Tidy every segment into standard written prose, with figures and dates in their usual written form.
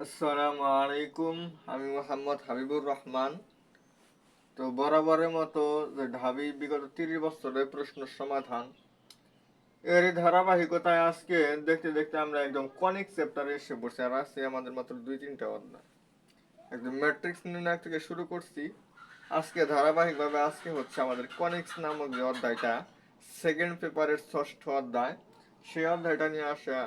আসসালামু আলাইকুম। আমি মোহাম্মদ হাবিবুর রহমান। তো বরাবরের মতো যে ঢাবি বিগত 30 বছরের প্রশ্ন সমাধান এর ধারাবাহিকতায় আজকে দেখতে দেখতে আমরা একদম কনিক চ্যাপ্টারে এসে বসে, আর আছে আমাদের মাত্র 2-3টা অধ্যায়। একদম ম্যাট্রিক্স নির্ণয় থেকে শুরু করছি। আজকে ধারাবাহিকভাবে আজকে হচ্ছে আমাদের কনিক্স নামক যে অধ্যায়টা, সেকেন্ড পেপারের ষষ্ঠ অধ্যায়, সেই অধ্যায়টা নিয়ে আসা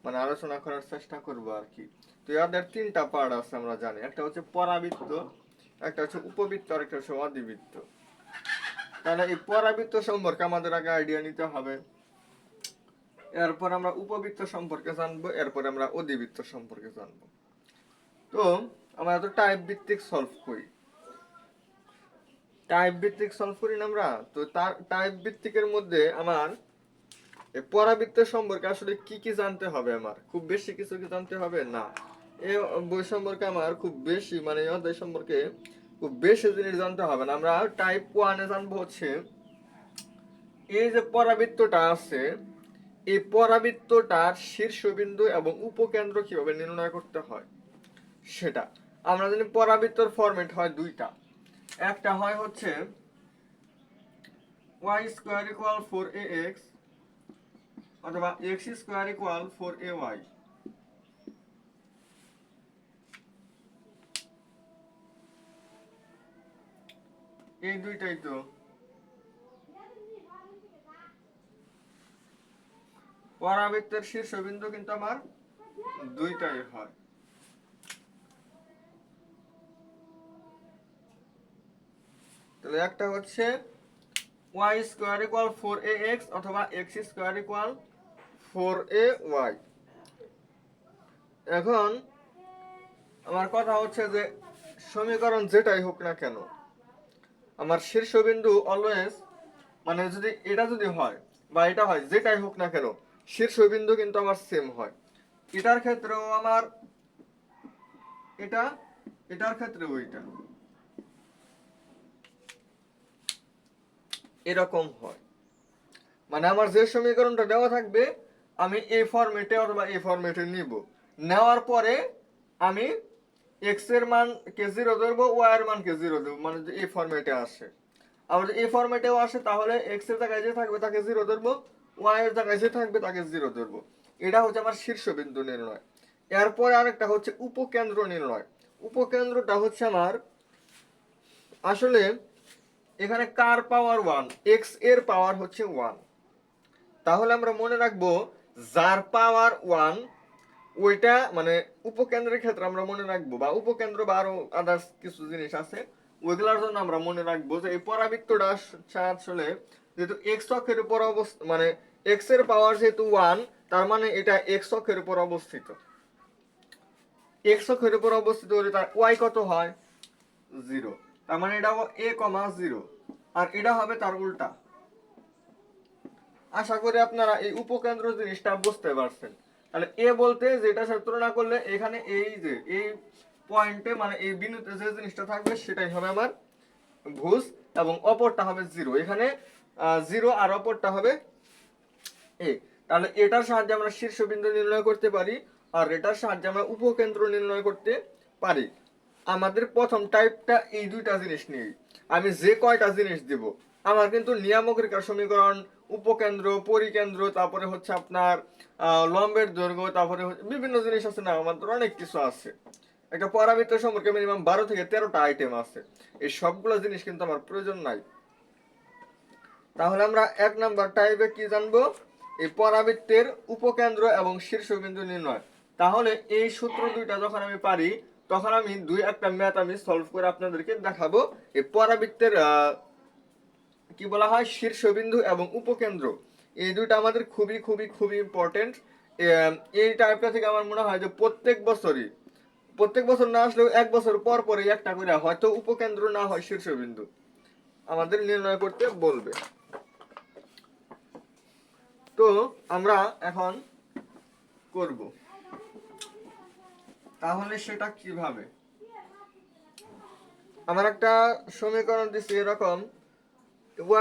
মানে আলোচনা করার চেষ্টা করব আর কি। তো এই অধ্যায়ের 3টা পার্ট আছে আমরা জানি। একটা হচ্ছে পরাবৃত্ত, একটা হচ্ছে উপবৃত্ত, আর একটা হচ্ছে অধিবৃত্ত। তাহলে এই পরাবৃত্ত সম্পর্কে আমাদের আগে আইডিয়া নিতে হবে, এরপর আমরা উপবৃত্ত সম্পর্কে জানবো, এরপর আমরা অধিবৃত্ত সম্পর্কে জানবো। তো আমরা তো টাইপ ভিত্তিক সলভ করি, টাইপ ভিত্তিক সলভ করি না আমরা। তো তার টাইপ ভিত্তিকের মধ্যে আমার এই পরাবৃত্ত সম্পর্কে আসলে কি কি জানতে হবে? আমার খুব বেশি কিছু কি জানতে হবে না। এই বই সম্পর্কে আমার খুব বেশি মানে এই অধ্যায় সম্পর্কে খুব বেশি জিনিস জানতে হবে না। আমরা টাইপ 1-এ জানবো হচ্ছে এই যে পরাবৃত্তটা আছে, এই পরাবৃত্তটার শীর্ষবিন্দু এবং উপকেন্দ্র কিভাবে নির্ণয় করতে হয় সেটা। আমরা জানি পরাবৃত্তর ফরম্যাট হয় দুইটা। একটা হয় হচ্ছে y স্কয়ার ইকুয়াল 4ax অথবা x স্কয়ার ইকুয়াল 4ay। এই দুইটাই তো পরাবৃত্তের শীর্ষবিন্দু, কিন্তু আমার দুইটাই হয়। তাহলে একটা হচ্ছে y স্কয়ার ইকুয়াল 4ax অথবা x স্কয়ার ইকুয়াল 4ay। এখন আমার কথা হচ্ছে যে সমীকরণ যেটাই হোক না কেন, আমার শীর্ষবিন্দু অলওয়েজ মানে যদি এটা যদি হয় বা এটা হয়, যেটাই হোক না কেন শীর্ষবিন্দু কিন্তু আমার সেম হয়। এটার ক্ষেত্রেও আমার এটা, এটার ক্ষেত্রে ওইটা এরকম হয়। মানে আমার যে সমীকরণটা দেওয়া থাকবে আমি এই ফরম্যাটে অথবা এই ফরম্যাটে নিব। নেওয়ার পরে আমি এক্স এর মান কে জিরো ধরবো, ওয়াই এর মান কে জিরো দেবো, মানে যদি এই ফরম্যাটে আসে। আবার যদি এই ফরম্যাটেও আসে তাহলে এক্স এর জায়গায় যে থাকবে তাকে জিরো ধরবো, ওয়াই এর জায়গায় যে থাকবে তাকে জিরো ধরবো। এটা হচ্ছে আমার শীর্ষবিন্দু নির্ণয়। এরপরে আরেকটা হচ্ছে উপকেন্দ্র নির্ণয়। উপকেন্দ্রটা হচ্ছে আমার আসলে এখানে কার পাওয়ার 1, এক্স এর পাওয়ার হচ্ছে 1। তাহলে আমরা মনে রাখবো যার পাওয়ার 1 ওইটা মানে উপকেন্দ্রের ক্ষেত্রে আমরা মনে রাখবো, বা উপকেন্দ্র বা আরো আদার্স কিছু জিনিস আছে ওইগুলোর জন্য আমরা মনে রাখবো যে এই পরাবৃত্তটা আসলে যেহেতু এক্স অক্ষের উপর মানে এক্স এর পাওয়ার যেহেতু 1, তার মানে এটা এক্স অক্ষের উপর অবস্থিত। এক্স অক্ষের উপর অবস্থিত হলে তার ওয়াই কত হয়? 0। তার মানে এটা এ কমা 0, আর এটা হবে তার উল্টা। আশা করি আপনারা এই উপকেন্দ্র জিনিসটা বুঝতে পারছেন। তাহলে এ বলতে যেটা সাথে তুলনা করলে এখানে এই যে এই পয়েন্টে মানে এই বিন্দুতে যে জিনিসটা থাকবে সেটাই হবে আমার ভুজ, এবং অপরটা হবে 0। এখানে 0 আর অপরটা হবে এ। তাহলে এটার সাহায্যে আমরা শীর্ষবিন্দু নির্ণয় করতে পারি, আর এটার সাহায্যে আমরা উপকেন্দ্র নির্ণয় করতে পারি। আমাদের প্রথম টাইপটা এই দুইটা জিনিস নিয়ে আমি যে কয়টা জিনিস দিব, আমার কিন্তু নিয়ামক রেখার সমীকরণ, উপকেন্দ্র, পরিকেন্দ্র, তারপরে হচ্ছে আপনার লম্বের দৈর্ঘ্য, তারপরে বিভিন্ন জিনিস আছে না, আমাদের অনেক কিছু আছে। একটা পরাবৃত্ত সম্পর্কে মিনিমাম 12 থেকে 13টা আইটেম আছে। এই সবগুলো জিনিস কিন্তু আমার প্রয়োজন নাই। তাহলে আমরা 1 নাম্বার টাইপে কি জানবো? এই পরাবৃত্তের উপকেন্দ্র এবং শীর্ষবিন্দু নির্ণয়। তাহলে এই সূত্র দুইটা যখন আমি পারি তখন আমি একটা ম্যাথ আমি সলভ করে আপনাদেরকে দেখাবো। এই পরাবৃত্তের কি বলা হয় শীর্ষবিন্দু এবং উপকেন্দ্র, এই দুইটা আমাদের খুবই খুবই খুবই ইম্পর্টেন্ট। এই টাইপটা থেকে আমার মনে হয় যে প্রত্যেক বছর না আসলেও 1 বছর পর পরে একটা করে হয়তো উপকেন্দ্র না হয় শীর্ষবিন্দু আমাদের নির্ণয় করতে বলবে। তো আমরা এখন করব, তাহলে সেটা কিভাবে? আমার একটা সমীকরণ দিচ্ছে এরকম,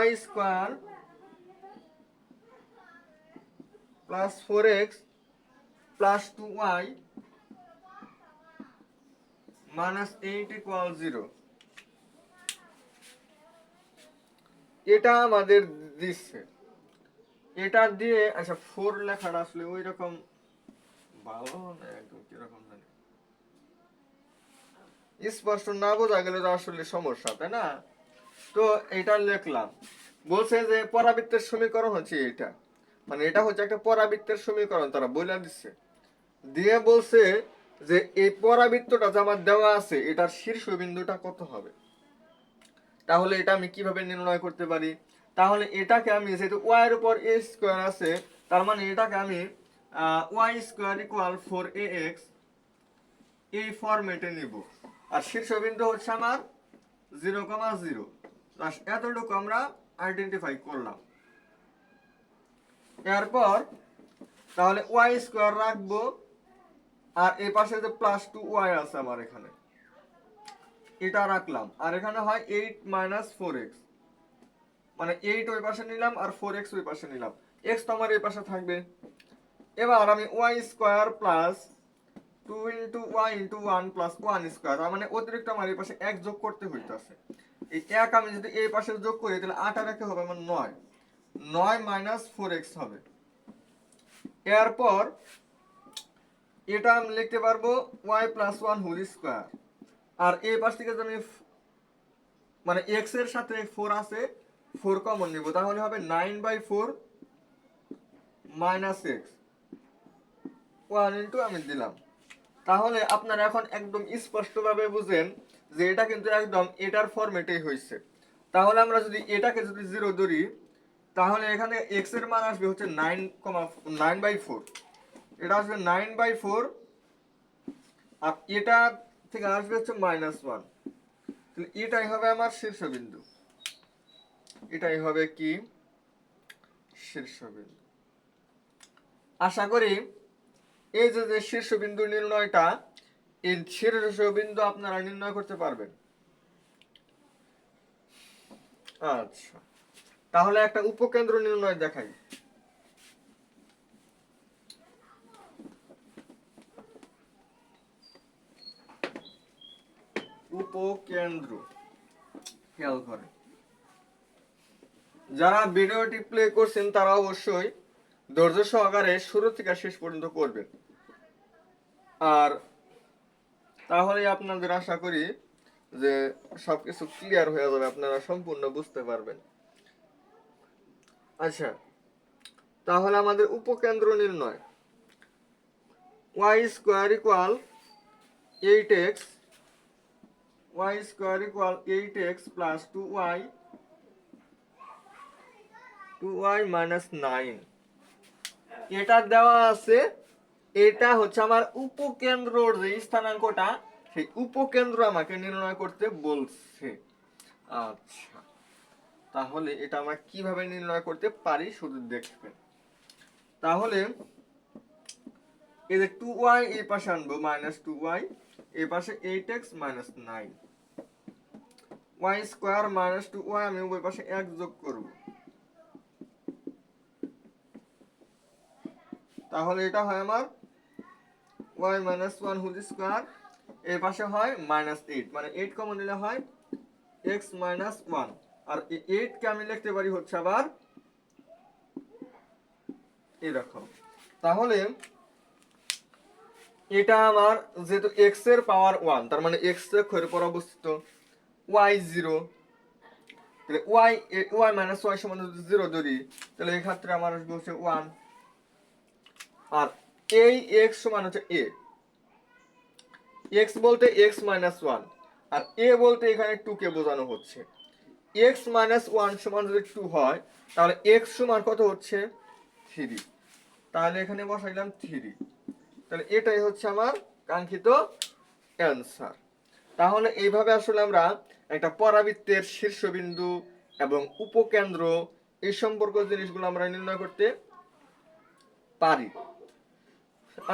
y square plus 4x plus 2y -8 = 0, এটা আমাদের দিচ্ছে। এটা দিয়ে আচ্ছা 4 লেখাটা আসলে ওই রকম ভালো না, একদম কিরকম জানি স্পষ্ট না বোঝা গেলে তো আসলে সমস্যা, তাই না? তো এটা লিখলাম, বলছে যে পরাবৃত্তের সমীকরণ হচ্ছে এটা, মানে এটা হচ্ছে একটা পরাবৃত্তের সমীকরণ তারা বলে দিচ্ছে। দিয়ে বলছে যে এই পরাবৃত্তটা যে আমার দেওয়া আছে এটার শীর্ষবিন্দুটা কত হবে। তাহলে এটা আমি কিভাবে নির্ণয় করতে পারি? তাহলে এটাকে আমি যেহেতু ওয়াই এর উপর এ স্কোয়ার আছে, তার মানে এটাকে আমি ওয়াই স্কোয়ার ইকুয়াল 4ax এই ফরম্যাটে নিব। আর শীর্ষবিন্দু হচ্ছে আমার 0,0, এতটুকু আমরা আইডেন্টিফাই করলাম। এরপর তাহলে ওয়াই স্কোয়ার রাখবো, আর এই পাশে যে +2y আছে আমার এখানে, এটা রাখলাম। আর এখানে হয় 8 - 4x, মানে 8 ওই পাশে নিলাম আর 4x ওই পাশে নিলাম, x তো আমার এই পাশে থাকবে। এবার আমি y square plus 2 * y * 1 + 1 square, মানে অতিরিক্ত আমার এই পাশে 1 যোগ করতে হইতাছে। এই 1 আমি যদি এই পাশে যোগ করি তাহলে 8 আর 1 হবে আমার 9, 9 - 4x হবে। এরপর এটা আমি লিখতে পারবো y + 1 হোল স্কয়ার, আর এই পাশ থেকে যদি মানে x এর সাথে 4 আছে, 4 কমন নিব, তাহলে হবে 9/4 - x 1 * আমি দিলাম। তাহলে আপনারা এখন একদম স্পষ্টভাবে বুঝেন যে এটা কিন্তু একদম এটার ফরম্যাটেই হয়েছে। তাহলে আমরা যদি এটাকে যদি 0 ধরি, তাহলে এখানে x এর মান আসবে হচ্ছে 9/4, এটা আসবে 9/4, আর এটা থেকে আসবে হচ্ছে -1, তাহলে এটাই হবে আমার শীর্ষবিন্দু, এটাই হবে কি শীর্ষবিন্দু। আশা করি এই যে শীর্ষবিন্দু নির্ণয়টা, এই শীর্ষবিন্দু আপনারা নির্ণয় করতে পারবেন। আচ্ছা, তাহলে একটা উপকেন্দ্র নির্ণয় দেখাই। উপকেন্দ্র, খেয়াল করে যারা ভিডিওটি প্লে করছেন তারা অবশ্যই ধৈর্য সহকারে শুরু থেকে শেষ পর্যন্ত করবেন, আর তাহলে আপনাদের আশা করি যে সবকিছু ক্লিয়ার হয়ে যাবে, আপনারা সম্পূর্ণ বুঝতে পারবেন। আচ্ছা, তাহলে আমাদের উপকেন্দ্র নির্ণয়, y square equal 8x, y square equal 8x plus 2y - 9, এটা দেওয়া আছে। এটা হচ্ছে আমার উপকেন্দ্রর যে স্থানাঙ্কটা, সেই উপকেন্দ্র আমাকে নির্ণয় করতে বলছে। আচ্ছা, তাহলে এটা আমরা কিভাবে নির্ণয় করতে পারি শুধু দেখবেন। তাহলে এই যে 2y এই পাশে আনবো, -2y, এই পাশে 8x - 9, y স্কয়ার -2y আমি ওই পাশে 1 যোগ করব, তাহলে এটা হয় আমার y - 1 হোল স্কয়ার, এই পাশে হয় -8, মানে 8 কমন নিলে হয় x - 1, আর এই 8 কে আমি লিখতে পারি হচ্ছে আবার এরকম। তাহলে এটা আমার যেহেতু x এর পাওয়ার 1, তার মানে x অক্ষের উপর অবস্থিত, y 0, তাহলে y - y সমান যদি 0 ধরি, তাহলে এই ক্ষেত্রে আমার আসবে হচ্ছে 1, আর এই x সমান হচ্ছে a, x বলতে x - 1, আর a বলতে এখানে 2 কে বোঝানো হচ্ছে। x - 1 সমান যদি 2 হয়, তাহলে x সমান কত হচ্ছে 3, তাহলে এখানে বসাইলাম 3, তাহলে এটাই হচ্ছে আমার কাঙ্ক্ষিত অ্যান্সার। তাহলে এইভাবে আসলে আমরা একটা পরাবৃত্তের শীর্ষবিন্দু এবং উপকেন্দ্র এই সম্পর্ক জিনিসগুলো আমরা নির্ণয় করতে পারি।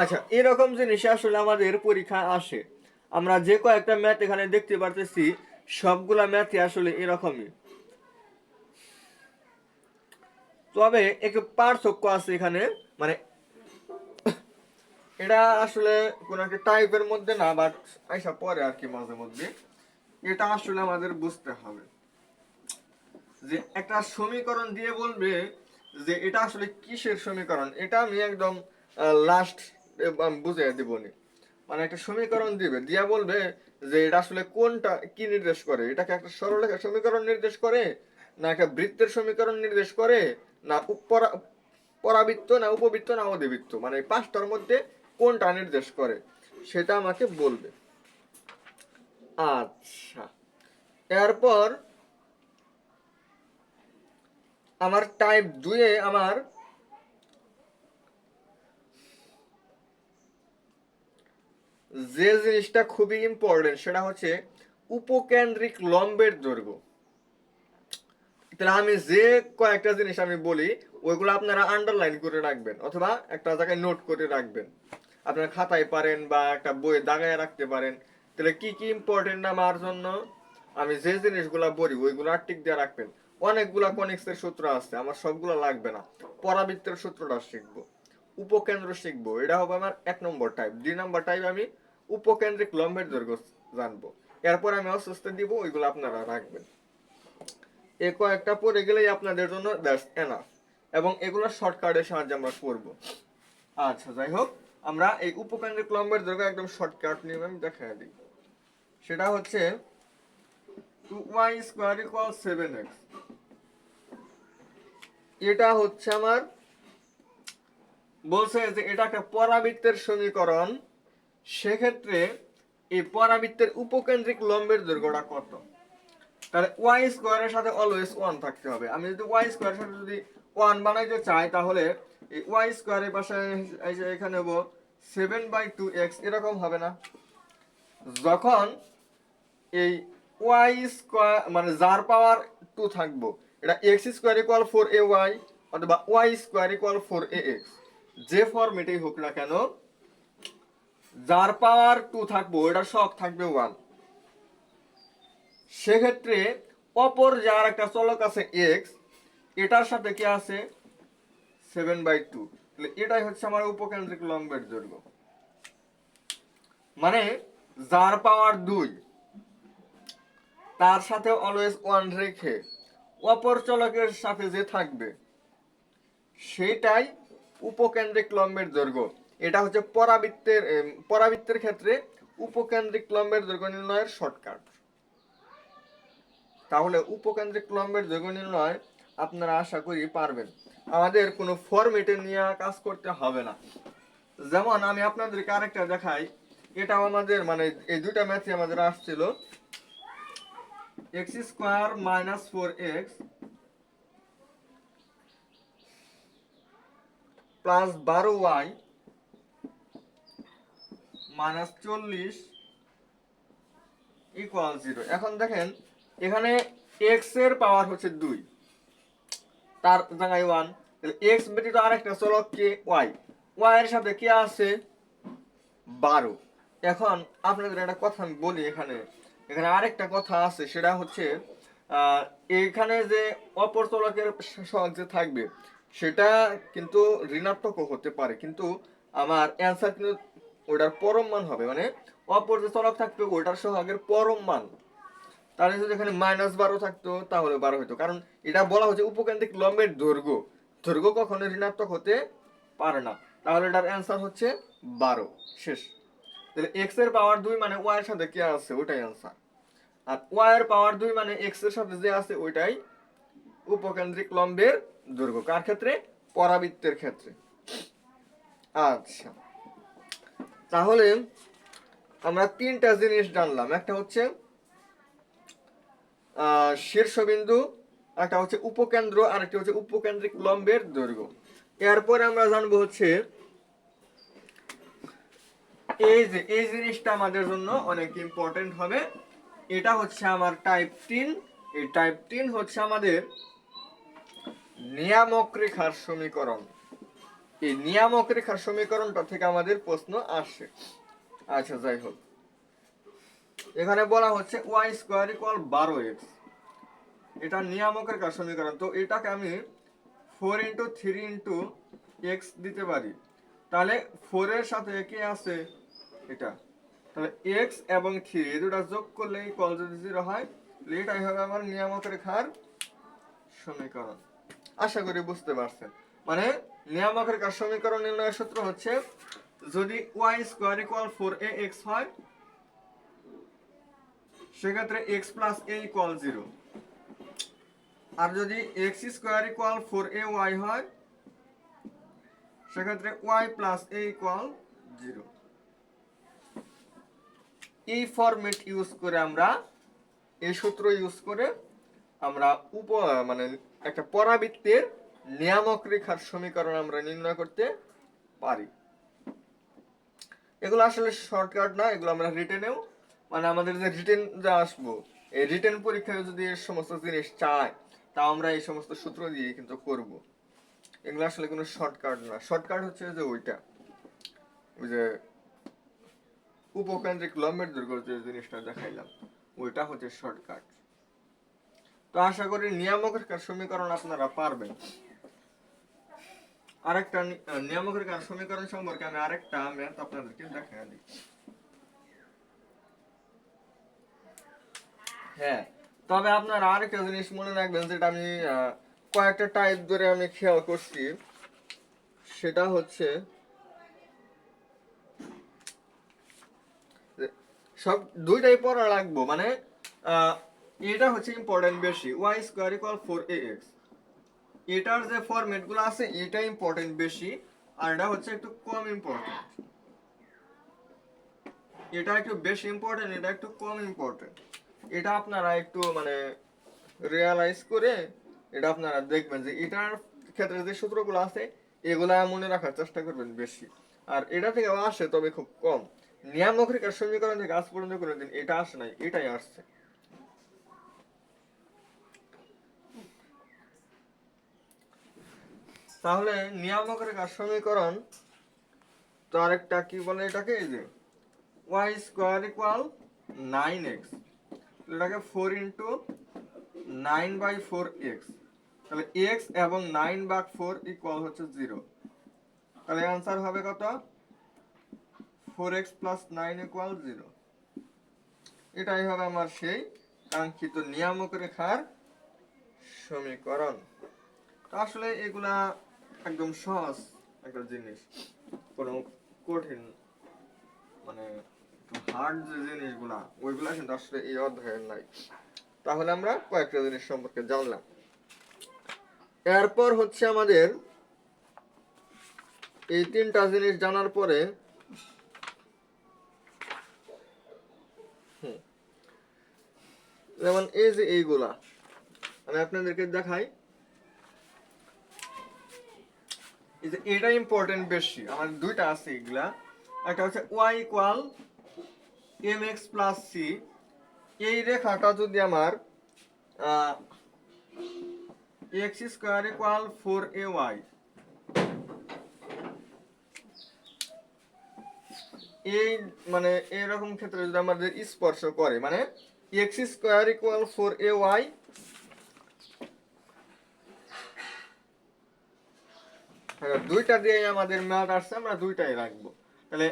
আচ্ছা, এরকম জিনিস আসলে আমাদের পরীক্ষা আসে। আমরা যে কয়েকটা ম্যাথ এখানে দেখতে পারতেছি সবগুলা ম্যাথই আসলে এরকমই, তবে একটু পার্থক্য আছে এখানে। মানে এটা আসলে কোন একটা টাইপের মধ্যে না, বাট আইসা পরে আর কি মাঝে মধ্যে এটা আসলে আমাদের বুঝতে হবে যে একটা সমীকরণ দিয়ে বলবে যে এটা আসলে কিসের সমীকরণ, এটা আমি একদম লাস্ট বুঝিয়ে দিবনি। মানে একটা সমীকরণ দিবে দিয়া বলবে যে এটা আসলে কোনটা কি নির্দেশ করে, এটাকে একটা সরলরেখা সমীকরণ নির্দেশ করে, না একটা বৃত্তের সমীকরণ নির্দেশ করে, না পরাবৃত্ত, না উপবৃত্ত, না অধিবৃত্ত, মানে এই পাঁচটার মধ্যে কোনটা নির্দেশ করে সেটা আমাকে বলবে। আচ্ছা, এরপর আমার টাইপ 2 এ আমার যে জিনিসটা খুবই ইম্পর্টেন্ট সেটা হচ্ছে উপকেন্দ্রিক লম্বের দৈর্ঘ্য। তাহলে আমি যে কয়েকটা জিনিস আমি বলি ওইগুলো আপনারা আন্ডারলাইন করে রাখবেন অথবা একটা জায়গায় নোট করে রাখবেন, আপনার খাতায় পারেন বা একটা বইয়ে দাগায় রাখতে পারেন। তাহলে কি কি ইম্পর্টেন্ট আমার জন্য আমি যে জিনিসগুলো বলি ওইগুলো টিক দিয়ে রাখবেন। অনেকগুলা কনিক্সের সূত্র আছে, আমার সবগুলো লাগবে না। পরাবৃত্তের সূত্রটা শিখবো, উপকেন্দ্র শিখবো, এটা হবে আমার 1 নম্বর টাইপ। 2 নম্বর টাইপ আমি উপকেন্দ্রিক লম্বের দৈর্ঘ্য জানবো। এরপর আমি অসুস্থ দিব, ওইগুলো আপনারা রাখবেন। এ কয়েকটা পড়ে গেলেই আপনাদের জন্য দ্যাটস এনাফ, এবং এগুলো শর্টকাটের সাহায্যে আমরা করবো। আচ্ছা, যাই হোক, আমরা এই উপকেন্দ্রিক লম্বের দৈর্ঘ্য একদম শর্টকাট নিয়ম আমি দেখাই দিই। সেটা হচ্ছে 2y² = 7x। এটা হচ্ছে আমার বলছে যে এটা একটা পরাবৃত্তের সমীকরণ, সেক্ষেত্রে এই পরাবৃত্তের উপকেন্দ্রিক লম্বের দৈর্ঘ্যটা কত। তাহলে ওয়াই স্কোয়ারের সাথে অলওয়েজ 1 থাকতে হবে। আমি যদি ওয়াই স্কোয়ারের সাথে যদি 1 বানাইতে চাই তাহলে এই ওয়াই স্কোয়ারের পাশে এখানে নেব 7/2x, এরকম হবে না? যখন এই ওয়াই স্কোয়ার মানে যার পাওয়ার 2 থাকবো, এটা x² = 4ay অথবা y² = 4ax, যে ফরম্যাটেই হোক না কেন যার পাওয়ার 2 থাকবো এটা সব থাকবে 1। সেক্ষেত্রে অপর যার একটা চলক আছে x, এটার সাথে কি আছে 7/2, তাহলে এটাই হচ্ছে আমার উপকেন্দ্রিক লম্বের দৈর্ঘ্য। মানে যার পাওয়ার 2 তার সাথে অলওয়েজ 1 রেখে অপর চলকের সাথে যে থাকবে সেটাই উপকেন্দ্রিক লম্বের দৈর্ঘ্য। এটা হচ্ছে পরাবৃত্তের ক্ষেত্রে উপকেন্দ্রিক লম্বের দৈর্ঘ্য নির্ণয়ের শর্টকাট। তাহলে উপকেন্দ্রিক লম্বের দৈর্ঘ্য নির্ণয় আপনারা আশা করি পারবেন, আমাদের কোনো ফরম্যাটে নিয়ে কাজ করতে হবে না। যেমন আমি আপনাদেরকে আরেকটা দেখাই, এটাও আমাদের মানে এই দুইটা ম্যাথই আমাদের আসছিল। x² - 4x plus 12y minus 40 equal 0। এখন দেখেন এখানে x এর পাওয়ার হচ্ছে 2, তার জায়গায় 1, তাহলে x ব্যতীত আরেকটা চলক কে y, y এর সাথে কি আছে 12। এখন আপনাদের একটা কথা আমি বলি, এখানে এখানে আরেকটা কথা আছে, সেটা হচ্ছে এখানে যে অপর চলকের সহগ যে থাকবে সেটা কিন্তু ঋণাত্মকও হতে পারে, কিন্তু আমার অ্যান্সার কিন্তু ওটার পরম মান হবে, মানে অপর যে চলক থাকবে ওটার সহগের পরম মান। তাহলে যদি এখানে -12 থাকতো তাহলে 12 হতো, কারণ এটা বলা হচ্ছে উপকেন্দ্রিক লম্বের দৈর্ঘ্য, দৈর্ঘ্য কখনো ঋণাত্মক হতে পারে না। তাহলে এটার অ্যান্সার হচ্ছে 12। শেষ। তাহলে x এর পাওয়ার 2 মানে y এর সাথে কি আছে ওইটাই অ্যান্সার, আর y এর পাওয়ার 2 মানে x এর সাথে যে আছে ওইটাই উপকেন্দ্রিক লম্বের দৈর্ঘ্য। কার ক্ষেত্রে? পরাবৃত্তের ক্ষেত্রে। আচ্ছা, তাহলে আমরা 3টা জিনিস জানলাম, একটা হচ্ছে শীর্ষবিন্দু, একটা হচ্ছে উপকেন্দ্র, আর একটা হচ্ছে উপকেন্দ্রিক লম্বের দৈর্ঘ্য। এরপরে আমরা জানবো হচ্ছে এই জিনিসটা আমাদের জন্য অনেক ইম্পর্টেন্ট হবে। এটা হচ্ছে আমার টাইপ 3। এই টাইপ 3 হচ্ছে আমাদের নিয়ামক রেখার সমীকরণ। এই নিয়ামক রেখার সমীকরণটা থেকে আমাদের প্রশ্ন আসে। আচ্ছা, যাই হোক, এখানে বলা হচ্ছে y² = 12x, এটা নিয়ামক রেখার সমীকরণ। তো এটাকে আমি 4 × 3 × x দিতে পারি, তাহলে 4 এর সাথে কি আছে এটা, তাহলে x এবং 3 এই দুটো যোগ করলে ইকুয়াল যদি 0 হয় এটাই হবে আমার নিয়ামক রেখার সমীকরণ। আশা করি বুঝতে পারছেন। মানে নিয়ামক রেখার সমীকরণ নির্ণয়ের সূত্র হচ্ছে যদি y স্কয়ার ইকুয়াল 4ax হয় সেক্ষেত্রে x প্লাস a ইকুয়াল 0, আর যদি x স্কয়ার ইকুয়াল 4ay হয় সেক্ষেত্রে y প্লাস a ইকুয়াল 0। এই ফরম্যাট ইউজ করে আমরা, এই সূত্র ইউজ করে আমরা মানে একটা পরাবৃত্তের নিয়ামক রেখার সমীকরণ আমরা নির্ণয় করতে পারি। এগুলো আসলে শর্টকাট না, এগুলো আমরা রিটেনেও, মানে আমাদের যে রিটেন যা আসবো এই রিটেন পরীক্ষায় যদি এই সমস্ত জিনিস চায় তা আমরা এই সমস্ত সূত্র দিয়ে কিন্তু করব। এগুলো আসলে কোনো শর্টকাট না, শর্টকাট হচ্ছে যে ওইটা, ওই যে উপকেন্দ্রিক লম্বের দৈর্ঘ্য যে জিনিসটা দেখাইলাম ওইটা হচ্ছে শর্টকাট। তো আশা করি নিয়ামক রেখার সমীকরণ আপনারা পারবেন। আরেকটা নিয়ামক রেখার সমীকরণ সম্পর্কে আমি আরেকটা ম্যাথ আপনাদেরকে দেখাই দিই। হ্যাঁ, তবে আপনারা আরেকটা জিনিস মনে রাখবেন, যেটা আমি কয়েকটা টাইপ ধরে আমি খেয়াল করছি, সেটা হচ্ছে সব দুইটাই পড়া লাগবো। মানে এটা হচ্ছে ইম্পর্টেন্ট বেশি, y স্কয়ার ইকুয়াল 4ax, এটার যে ফরম্যাট গুলো আছে এটা ইম্পর্টেন্ট বেশি, আর এটা হচ্ছে একটু কম ইম্পর্টেন্ট। এটা একটু বেশি ইম্পর্টেন্ট, এটা একটু কম ইম্পর্টেন্ট। এটা আপনারা একটু মানে রিয়ালাইজ করে এটা আপনারা দেখবেন যে এটার ক্ষেত্রে যে সূত্রগুলো আছে এগুলা মনে রাখার চেষ্টা করবেন বেশি, আর এটা থেকে আসে তবে খুব কম। নিয়ামক রেখার সমীকরণ থেকে আজ পর্যন্ত কোনোদিন এটা আসে নাই, এটাই আসছে। তাহলে নিয়ামক রেখার সমীকরণ তো আরেকটা কি বলে এটাকে, এই যে y স্কয়ার ইকুয়াল 9x, এটাকে 4 ইন্টু 9/4x, তাহলে x এবং 9/4 ইকুয়াল হচ্ছে 0। তাহলে आंसर হবে কত, 4x প্লাস 9 ইকুয়াল 0। এটাই হবে আমার সেই কাঙ্ক্ষিত নিয়ামক রেখার সমীকরণ। আসলে এগুলা একদম সহজ একটা জিনিস, কোনো কঠিন মানে হার্ড যে জিনিসগুলা ওইগুলা কিন্তু আসলে এই অধ্যায়ের নাই। তাহলে আমরা কয়েকটা জিনিস সম্পর্কে জানলাম। এরপর হচ্ছে আমাদের এই তিনটা জিনিস জানার পরে যেমন এই যে এইগুলা আমি আপনাদেরকে দেখাই, এই যে এটা ইম্পর্টেন্ট বেশি। আমার দুইটা আছে এগুলা, একটা হচ্ছে y equal mx plus c, এই রেখাটা যদি আমার x স্কয়ার ইকুয়াল 4ay, এই মানে এরকম ক্ষেত্রে যদি আমাদের স্পর্শ করে, মানে x স্কয়ার ইকুয়াল 4ay, দুইটা দিয়ে আমাদের ম্যাথ আসছে, আমরা দুইটাই রাখবো। তাহলে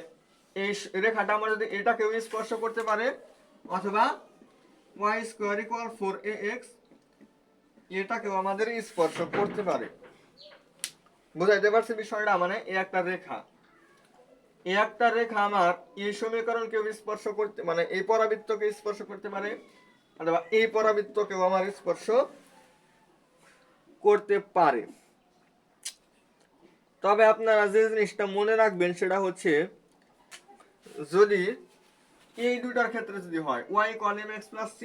এই রেখাটা আমরা যদি এটাকেও স্পর্শ করতে পারে, অথবা y স্কয়ার ইকুয়াল 4ax এটাকেও আমাদের স্পর্শ করতে পারে। বুঝাইতে পারছি বিষয়টা? মানে এই একটা রেখা, এই একটা রেখা আমার এই সমীকরণকেও স্পর্শ করতে, মানে এই পরাবৃত্তকে স্পর্শ করতে পারে, অথবা এই পরাবৃত্তকেও আমার স্পর্শ করতে পারে। তবে আপনারা যে জিনিসটা মনে রাখবেন সেটা হচ্ছে, যদি এই দুটার ক্ষেত্রে যদি হয় y equal mx plus c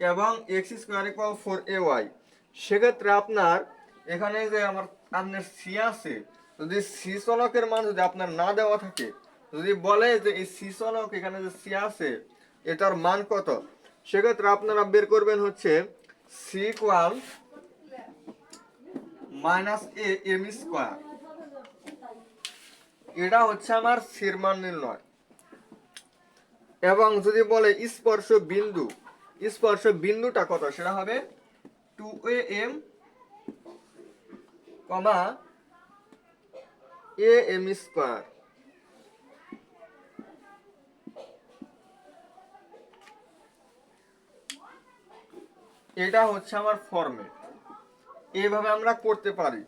এবং x স্কয়ার ইকুয়াল 4ay, সেক্ষেত্রে আপনার এখানে যে আমার আপনার c আছে, যদি c চলকের মান যদি আপনার না দেওয়া থাকে, যদি বলে যে এই c চলক এখানে যে c আছে এটার মান কত, সেক্ষেত্রে আপনারা বের করবেন হচ্ছে c equal minus a m square. এটা হচ্ছে আমার সির মান নির্ণয়। এবং যদি বলে স্পর্শ বিন্দু, স্পর্শ বিন্দুটা কত, সেটা হবে 2am, এ এম স্কোয়ার, এটা হচ্ছে আমার ফরম্যাট। এইভাবে আমরা করতে পারি,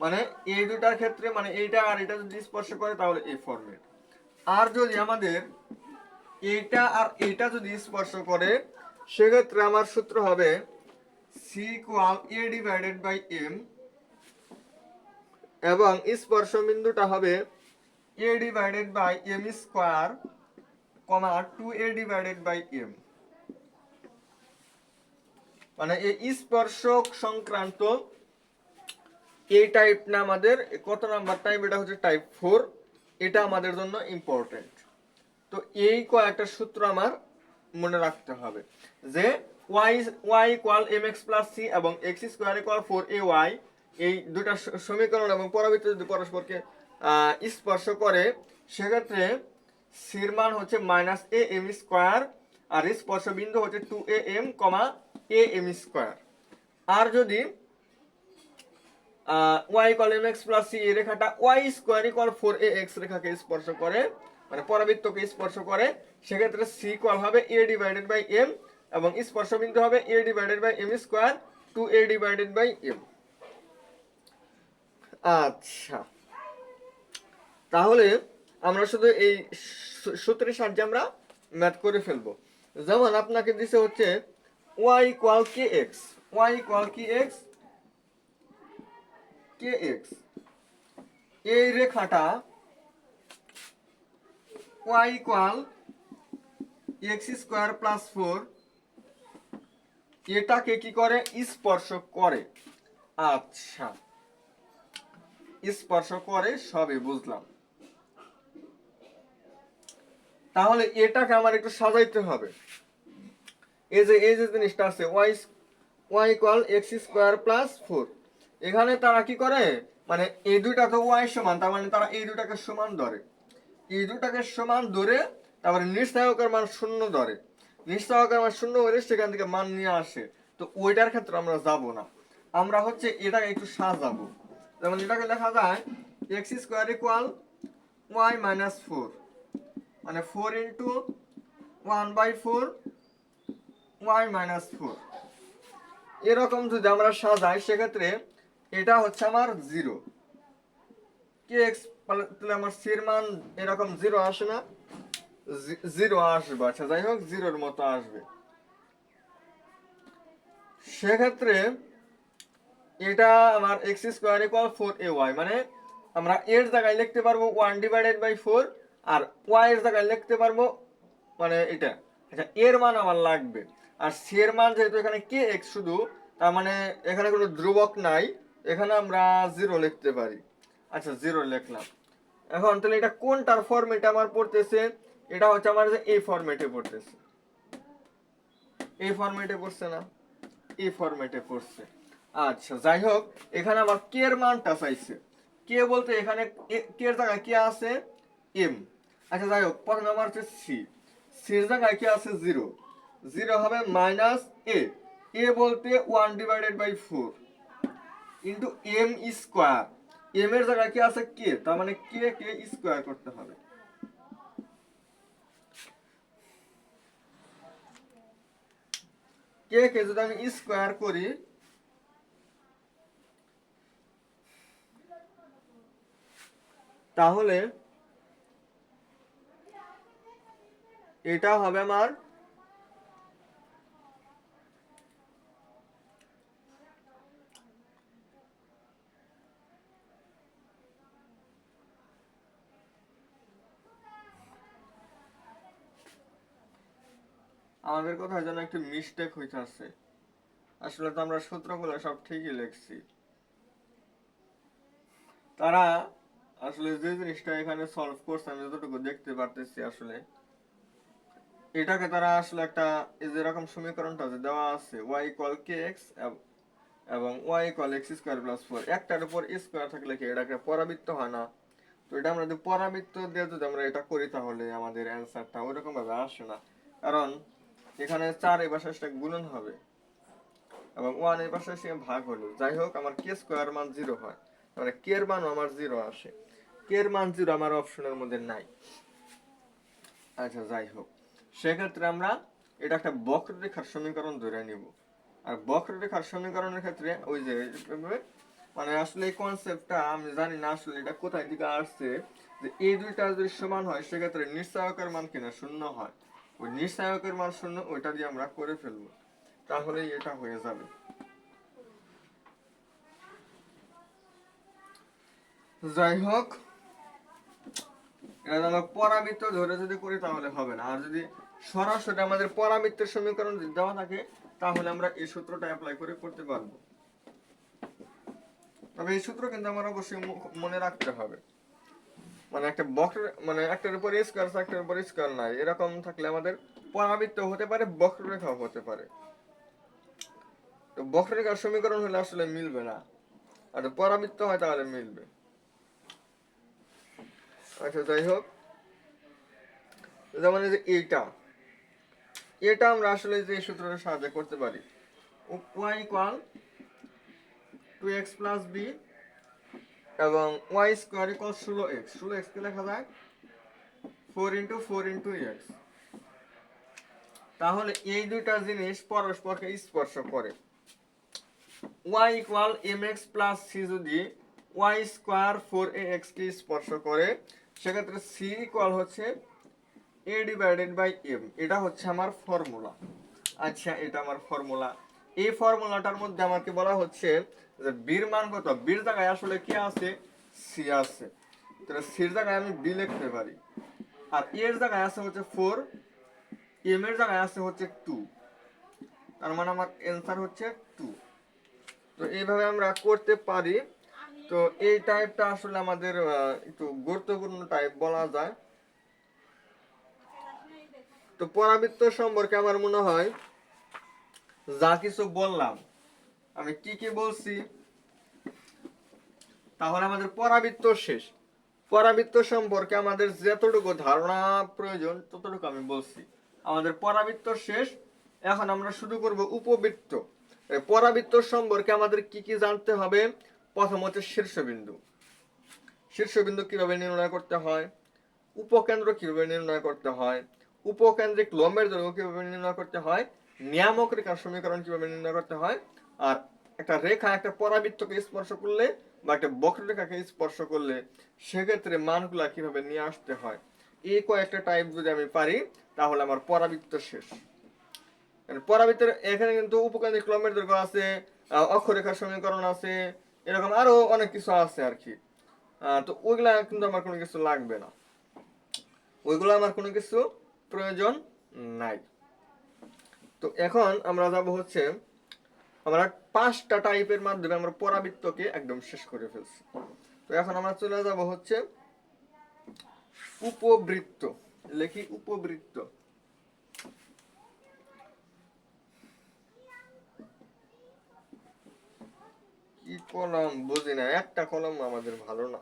মানে এই দুটার ক্ষেত্রে মানে এইটা আর এটা যদি স্পর্শ করে তাহলে এই ফরম্যাট। আর যদি আমাদের এইটা আর এইটা যদি স্পর্শ করে সেক্ষেত্রে আমার সূত্র হবে C equal A divided by M, এবং স্পর্শ বিন্দুটা হবে A divided by M square comma 2a divided by M. মানে এই স্পর্শক সংক্রান্ত এই টাইপটা আমাদের কত নাম্বার টাইপ, এটা হচ্ছে টাইপ 4, এটা আমাদের জন্য ইম্পর্টেন্ট। তো এই কয়েকটা সূত্র আমার মনে রাখতে হবে যে y equal mx plus c এবং x স্কয়ার ইকুয়াল 4ay, এই দুটা সমীকরণ এবং পরবর্তী যদি পরস্পরকে স্পর্শ করে সেক্ষেত্রে সির মান হচ্ছে মাইনাস এ এম স্কোয়ার আর স্পর্শ বিন্দু হচ্ছে 2am, এ এম স্কোয়ার। আর যদি y equal mx plus c এই রেখাটা y স্কয়ার ইকুয়াল 4ax রেখাকে স্পর্শ করে, মানে পরাবৃত্তকে স্পর্শ করে, সেক্ষেত্রে c ইকুয়াল হবে a ডিভাইডেড বাই m এবং স্পর্শ বিন্দু হবে a divided by m square 2a divided by m। আচ্ছা, তাহলে আমরা শুধু এই সূত্রের সাহায্যে আমরা ম্যাথ করে ফেলবো। যেমন আপনাকে দিছে হচ্ছে y equal kx, y equal kx, এই রেখাটা y equal x square plus 4 এটাকে কি করে স্পর্শ করে। আচ্ছা, স্পর্শ করে সবই বুঝলাম। তাহলে এটাকে আমার একটু সাজাইতে হবে। এই যে জিনিসটা আছে y equal x square plus 4, এখানে তারা কি করে, মানে এই দুইটা তো y সমান, তার মানে তারা এই দুটাকে সমান ধরে, এই দুটাকে সমান ধরে তারপরে নিঃস্থায়কের মান শূন্য ধরে, নিঃস্থায়কের মান শূন্য হলে সেখান থেকে মান নিয়ে আসে। তো ওইটার ক্ষেত্রে আমরা যাব না, আমরা হচ্ছে এটাকে একটু সাজাবো। যেমন এটাকে লেখা যায় x square equal y minus 4, মানে 4 ইন্টু 1/4 y মাইনাস 4। এরকম যদি আমরা সাজাই সেক্ষেত্রে এটা হচ্ছে আমার 0, kx, তাহলে আমার সির মান এরকম 0 আসে না, 0 আসবে। আচ্ছা যাই হোক, 0-এর মতো আসবে। সেক্ষেত্রে এটা আমার x স্কয়ার ইকুয়াল 4ay, মানে আমরা এর জায়গায় লিখতে পারবো 1 ডিভাইডেড বাই 4 আর y এর জায়গায় লিখতে পারবো মানে এটা। আচ্ছা, এর মান আমার লাগবে, আর c এর মান যেহেতু এখানে kx শুধু, তার মানে এখানে কোনো ধ্রুবক নাই, এখানে আমরা 0 লিখতে পারি। আচ্ছা 0 লিখলাম। এখন তাহলে এটা কোনটার ফরম্যাটে আমার পড়তেছে, এটা হচ্ছে আমার যে এই ফরম্যাটে পড়তেছে, এই ফরম্যাটে পড়ছে না, এই ফরম্যাটে পড়ছে। আচ্ছা যাই হোক, এখানে আমার কে এর মানটা চাইছে, কে বলতে এখানে কে এর জায়গায় কি আছে এম। আচ্ছা যাই হোক, প্রথমে আমার হচ্ছে সি, সি এর জায়গায় কি আছে 0, 0 হবে মাইনাস এ, এ বলতে 1 divided by 4 into m square, m এর জায়গায় কি আছে কে, তার মানে কে কে স্কোয়ার করতে হবে। কে কে যদি আমি স্কোয়ার করি তাহলে এটা হবে আমার আমাদের কোথায় যেন একটু মিস্টেক হইতাছে। আসলে তো আমরা সূত্রগুলো সব ঠিকই লিখছি, তারা আসলে যে জিনিসটা এখানে সলভ করছে আমি যতটুকু দেখতে পারতেছি, আসলে এটাকে তারা আসলে একটা এই যে এরকম সমীকরণটা যে দেওয়া আছে y ইকুয়াল kx এবং y equal x square plus 4, একটার উপর স্কয়ার থাকলে কি এটাকে পরাবৃত্ত হয় না? তো এটা আমরা যদি পরাবৃত্ত দিয়ে যদি আমরা এটা করি তাহলে আমাদের অ্যান্সারটা ওইরকম ভাবে আসে না, কারণ এখানে 4 এই পাশে একটা গুণন হবে এবং 1 এই পাশে সে ভাগ হলো। যাই হোক, আমার k স্কয়ার মান 0 হয়, মানে k এর মানও আমার 0 আসে। কে এর মান 0 আমার অপশনের মধ্যে নাই। আচ্ছা যাই হোক, সেক্ষেত্রে আমরা এটা একটা বক্ররেখার সমীকরণ ধরে নিব। আর বক্ররেখার সমীকরণের ক্ষেত্রে ওই যে মানে আসলে এই কনসেপ্টটা আমি জানি না আসলে এটা কোথায় থেকে আসছে, যে এই দুইটা যদি সমান হয় সেক্ষেত্রে নিশ্চয়কের মান কিনা 0 হয়, ওই নিশ্চয়কের মান 0 ওইটা দিয়ে আমরা করে ফেলবো, তাহলেই এটা হয়ে যাবে। যাই হোক, এটা আমরা পরাবৃত্ত ধরে যদি করি তাহলে হবে না, আর যদি সরাসরি আমাদের পরাবৃত্তের সমীকরণ যদি দেওয়া থাকে তাহলে আমরা এই সূত্রটা অ্যাপ্লাই করে করতে পারবো। তবে এই সূত্র কিন্তু আমার অবশ্যই মনে রাখতে হবে, মানে একটা বক্র মানে একটার উপর স্কয়ার আছে একটার উপর স্কয়ার নাই, এরকম থাকলে আমাদের পরাবৃত্ত হতে পারে বক্ররেখাও হতে পারে। তো বক্ররেখার সমীকরণ হলে আসলে মিলবে না, আর পরাবৃত্ত হয় তাহলে মিলবে। আচ্ছা যাই হোক, যেমন এই যে এটা আমরা আসলে যে সূত্রটা সাহায্যে করতে পারি, y equal 2x plus b এবং y square equal 16x। 16x কে লেখা যায় 4 ইন্টু 4 ইন্টু x। তাহলে এই দুইটা জিনিস পরস্পরকে স্পর্শ করে। y equal mx plus c যদি y স্কয়ার 4ax কে স্পর্শ করে সেক্ষেত্রে c ইকুয়াল হচ্ছে a ডিভাইডেড বাই m। এটা হচ্ছে আমার ফর্মুলা। আচ্ছা, এটা আমার ফর্মুলা। এই ফর্মুলাটার মধ্যে আমাকে বলা হচ্ছে যে b এর মান কত, b এর জায়গায় আসলে কি আছে, c আছে, তাহলে c এর জায়গায় আমি b লিখতে পারি, আর a এর জায়গায় আছে হচ্ছে 4, m এর জায়গায় আছে হচ্ছে 2, তার মানে আমার অ্যানসার হচ্ছে 2। তো এইভাবে আমরা করতে পারি। তো এই টাইপটা আসলে আমাদের একটু গুরুত্বপূর্ণ টাইপ বলা যায়। তো পরাবৃত্ত সম্পর্কে আমার মনে হয় যা কিছু বললাম, আমি কি কি বলছি, তাহলে আমাদের পরাবৃত্ত শেষ। পরাবৃত্ত সম্পর্কে আমাদের যতটুকু ধারণা প্রয়োজন ততটুকু আমি বলছি। আমাদের পরাবৃত্ত শেষ, এখন আমরা শুরু করব উপবৃত্ত। পরাবৃত্ত সম্পর্কে আমাদের কি কি জানতে হবে? প্রথম হচ্ছে শীর্ষবিন্দু। শীর্ষবিন্দু কিভাবে নির্ণয় করতে হয়, উপকেন্দ্র কিভাবে নির্ণয় করতে হয়, উপকেন্দ্রিক লম্বের দৈর্ঘ্য কিভাবে নির্ণয় করতে হয়, নিয়ামক রেখার সমীকরণ কিভাবে নির্ণয় করতে হয়, আর একটা রেখা একটা পরাবৃত্তকে স্পর্শ করলে বা একটা বক্ররেখাকে স্পর্শ করলে সেক্ষেত্রে মানগুলা কিভাবে নিয়ে আসতে হয়, এই কয়েকটা টাইপ যদি আমি পারি তাহলে আমার পরাবৃত্ত শেষ। পরাবৃত্তের এখানে কিন্তু উপকেন্দ্রিক লম্বের দৈর্ঘ্য আছে, অক্ষরেখার সমীকরণ আছে, এরকম আরো অনেক কিছু আছে আর কি। তো ওইগুলা কিন্তু আমার কোনো কিছু লাগবে না, ওইগুলো আমার কোনো কিছু প্রয়োজন নাই। তো এখন আমরা যাব হচ্ছে, আমরা 5টা টাইপের মাধ্যমে আমরা পরাবৃত্তকে একদম শেষ করে ফেলছি। তো এখন আমরা চলে যাব হচ্ছে উপবৃত্ত। লিখি উপবৃত্ত। কি কলম বুঝি না, একটা কলম আমাদের ভালো না।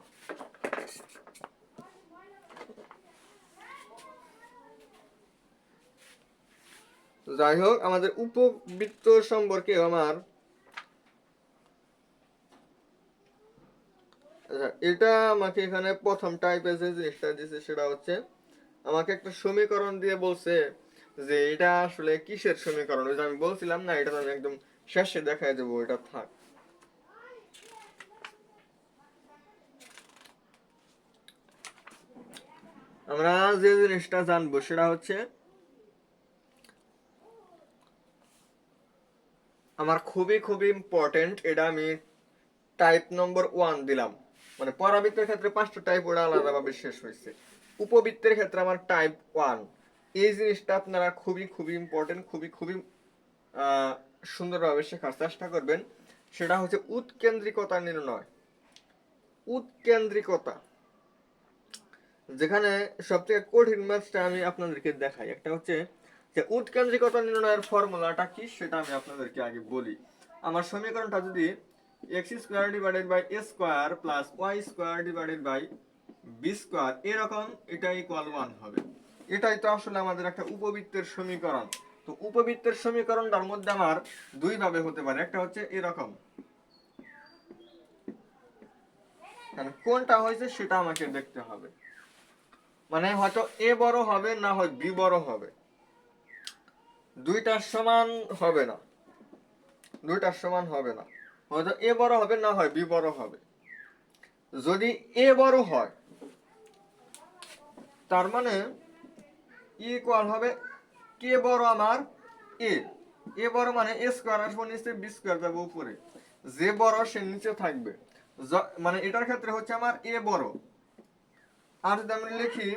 যাই হোক, আমাদের উপবৃত্ত সম্পর্কে আমার এটা আমাকে এখানে প্রথম টাইপে যে জিনিসটা দিয়েছে সেটা হচ্ছে আমাকে একটা সমীকরণ দিয়ে বলছে যে এটা আসলে কিসের সমীকরণ, ওই যে আমি বলছিলাম না, এটা আমি একদম শেষে দেখাই দেবো, এটা থাক। আমরা যে জিনিসটা জানবো সেটা হচ্ছে আমার খুবই খুবই ইম্পর্টেন্ট, এটা আমি টাইপ নম্বর 1 দিলাম। মানে পরাবৃত্তের ক্ষেত্রে 5টা টাইপ ওরা আলাদাভাবে শেষ হয়েছে, উপবৃত্তের ক্ষেত্রে আমার টাইপ 1। এই জিনিসটা আপনারা খুবই খুবই ইম্পর্টেন্ট, খুবই খুবই সুন্দরভাবে শেখার চেষ্টা করবেন। সেটা হচ্ছে উৎকেন্দ্রিকতা নির্ণয়। উৎকেন্দ্রিকতা, যেখানে সবথেকে কঠিন ম্যাথটা আমি আপনাদেরকে দেখাই। একটা হচ্ছে যে উৎকেন্দ্রিকতা নির্ণয়ের ফর্মুলাটা কি সেটা আমি আপনাদেরকে আগে বলি। আমার সমীকরণটা যদি x square divided by a square plus y square divided by b square এরকম, এটা ইকুয়াল 1 হবে। এটাই তো আসলে আমাদের একটা উপবৃত্তের সমীকরণ। তো উপবৃত্তের সমীকরণটার মধ্যে আমার দুই ভাবে হতে পারে, একটা হচ্ছে এরকম, কোনটা হয়েছে সেটা আমাকে দেখতে হবে। মানে হয়তো এ বড় হবে, না হয় বি বড় হবে, দুইটার সমান হবে না, দুইটার সমান হবে না। হয়তো এ বড় হবে, না হয় বি বড় হবে। যদি এ বড় হয় তার মানে ইকুয়াল হবে কে বড় আমার এ। এ বড় মানে এ স্কোয়ার আসবো নিচে, বি স্কোয়ার যাবো উপরে, যে বড় সে নিচে থাকবে। মানে এটার ক্ষেত্রে হচ্ছে আমার এ বড়। আর যদি আমি লিখি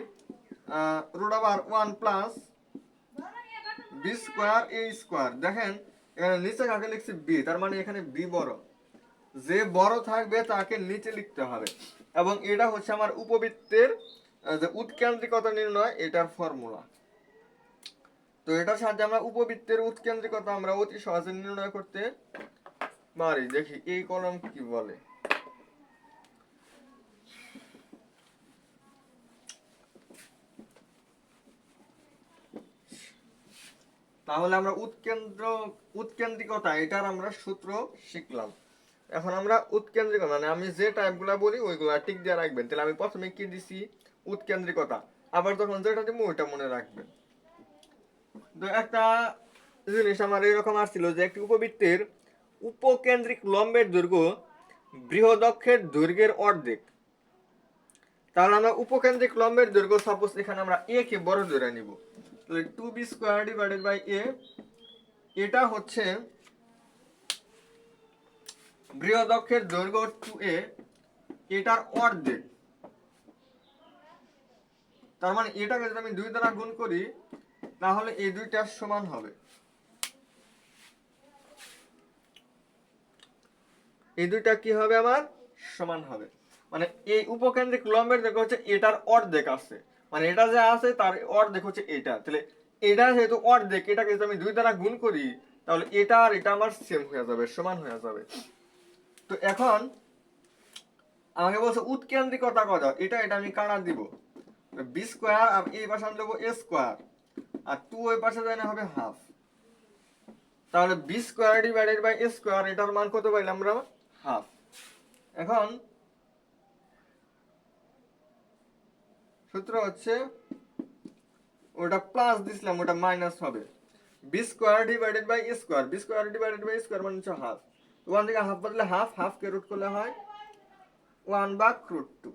root over 1 plus B square A square, দেখেন এখানে নিচে কাকে লিখছি বি, তার মানে এখানে বি বড়। যে বড় থাকবে তাকে নিচে লিখতে হবে। এবং এটা হচ্ছে আমার উপবৃত্তের যে উৎকেন্দ্রিকতা নির্ণয়, এটার ফর্মুলা। তো এটার সাহায্যে আমরা উপবৃত্তের উৎকেন্দ্রিকতা আমরা অতি সহজে নির্ণয় করতে পারি। দেখি এই কলম কি বলে। তাহলে আমরা উৎকেন্দ্রিকতা এটার আমরা সূত্র শিখলাম। এখন আমরা উৎকেন্দ্রিকতা মানে আমি যে টাইপগুলা বলি ওইগুলা টিক দিয়ে রাখবেন। তাহলে আমি প্রথমে কি দিছি উৎকেন্দ্রিকতা, আবার যখন যেটা দিব ওইটা মনে রাখবেন। তো একটা জিনিস আমার এরকম আসছিল যে একটি উপবৃত্তের উপকেন্দ্রিক লম্বের দৈর্ঘ্য বৃহদক্ষের দৈর্ঘ্যের অর্ধেক। তাহলে আমরা উপকেন্দ্রিক লম্বের দৈর্ঘ্য সাপোজ এখানে আমরা এ কে বড় ধরে নিব, তাহলে 2b square divided by a, এটা হচ্ছে বৃহদক্ষের দৈর্ঘ্য 2a, এটার অর্ধেক। তার মানে এটাকে যদি আমি 2 দ্বারা গুণ করি তাহলে এই দুইটার সমান হবে, এই দুইটা কি হবে আমার সমান হবে। মানে এই উপকেন্দ্রিক লম্বের দৈর্ঘ্য হচ্ছে এটার অর্ধেক আছে, মানে এটা যে আছে তার অর্ধেক হচ্ছে এটা। তাহলে এটা যেহেতু অর্ধেক, এটাকে যদি আমি 2 দ্বারা গুণ করি তাহলে এটা আর এটা আমার সেম হয়ে যাবে, সমান হয়ে যাবে। তো এখন আমাকে বলছে উৎকেন্দ্রিকতা কত, এটা আমি কাটা দিব, বি স্কোয়ার আর এই পাশে আমি দেবো এ স্কোয়ার, আর 2 ওই পাশে যায় না হবে হাফ। তাহলে b square divided by A square, এটার মান কত পাইলাম আমরা হাফ। এখন সূত্র হচ্ছে ওটা প্লাস দিছিলাম, ওটা মাইনাস হবে, b square divided by A square, b square divided by square মানে হচ্ছে হাফ। ওয়ান থেকে হাফ বদলে হাফ, হাফ কে রুট করলে হয় 1 বা রুট 2।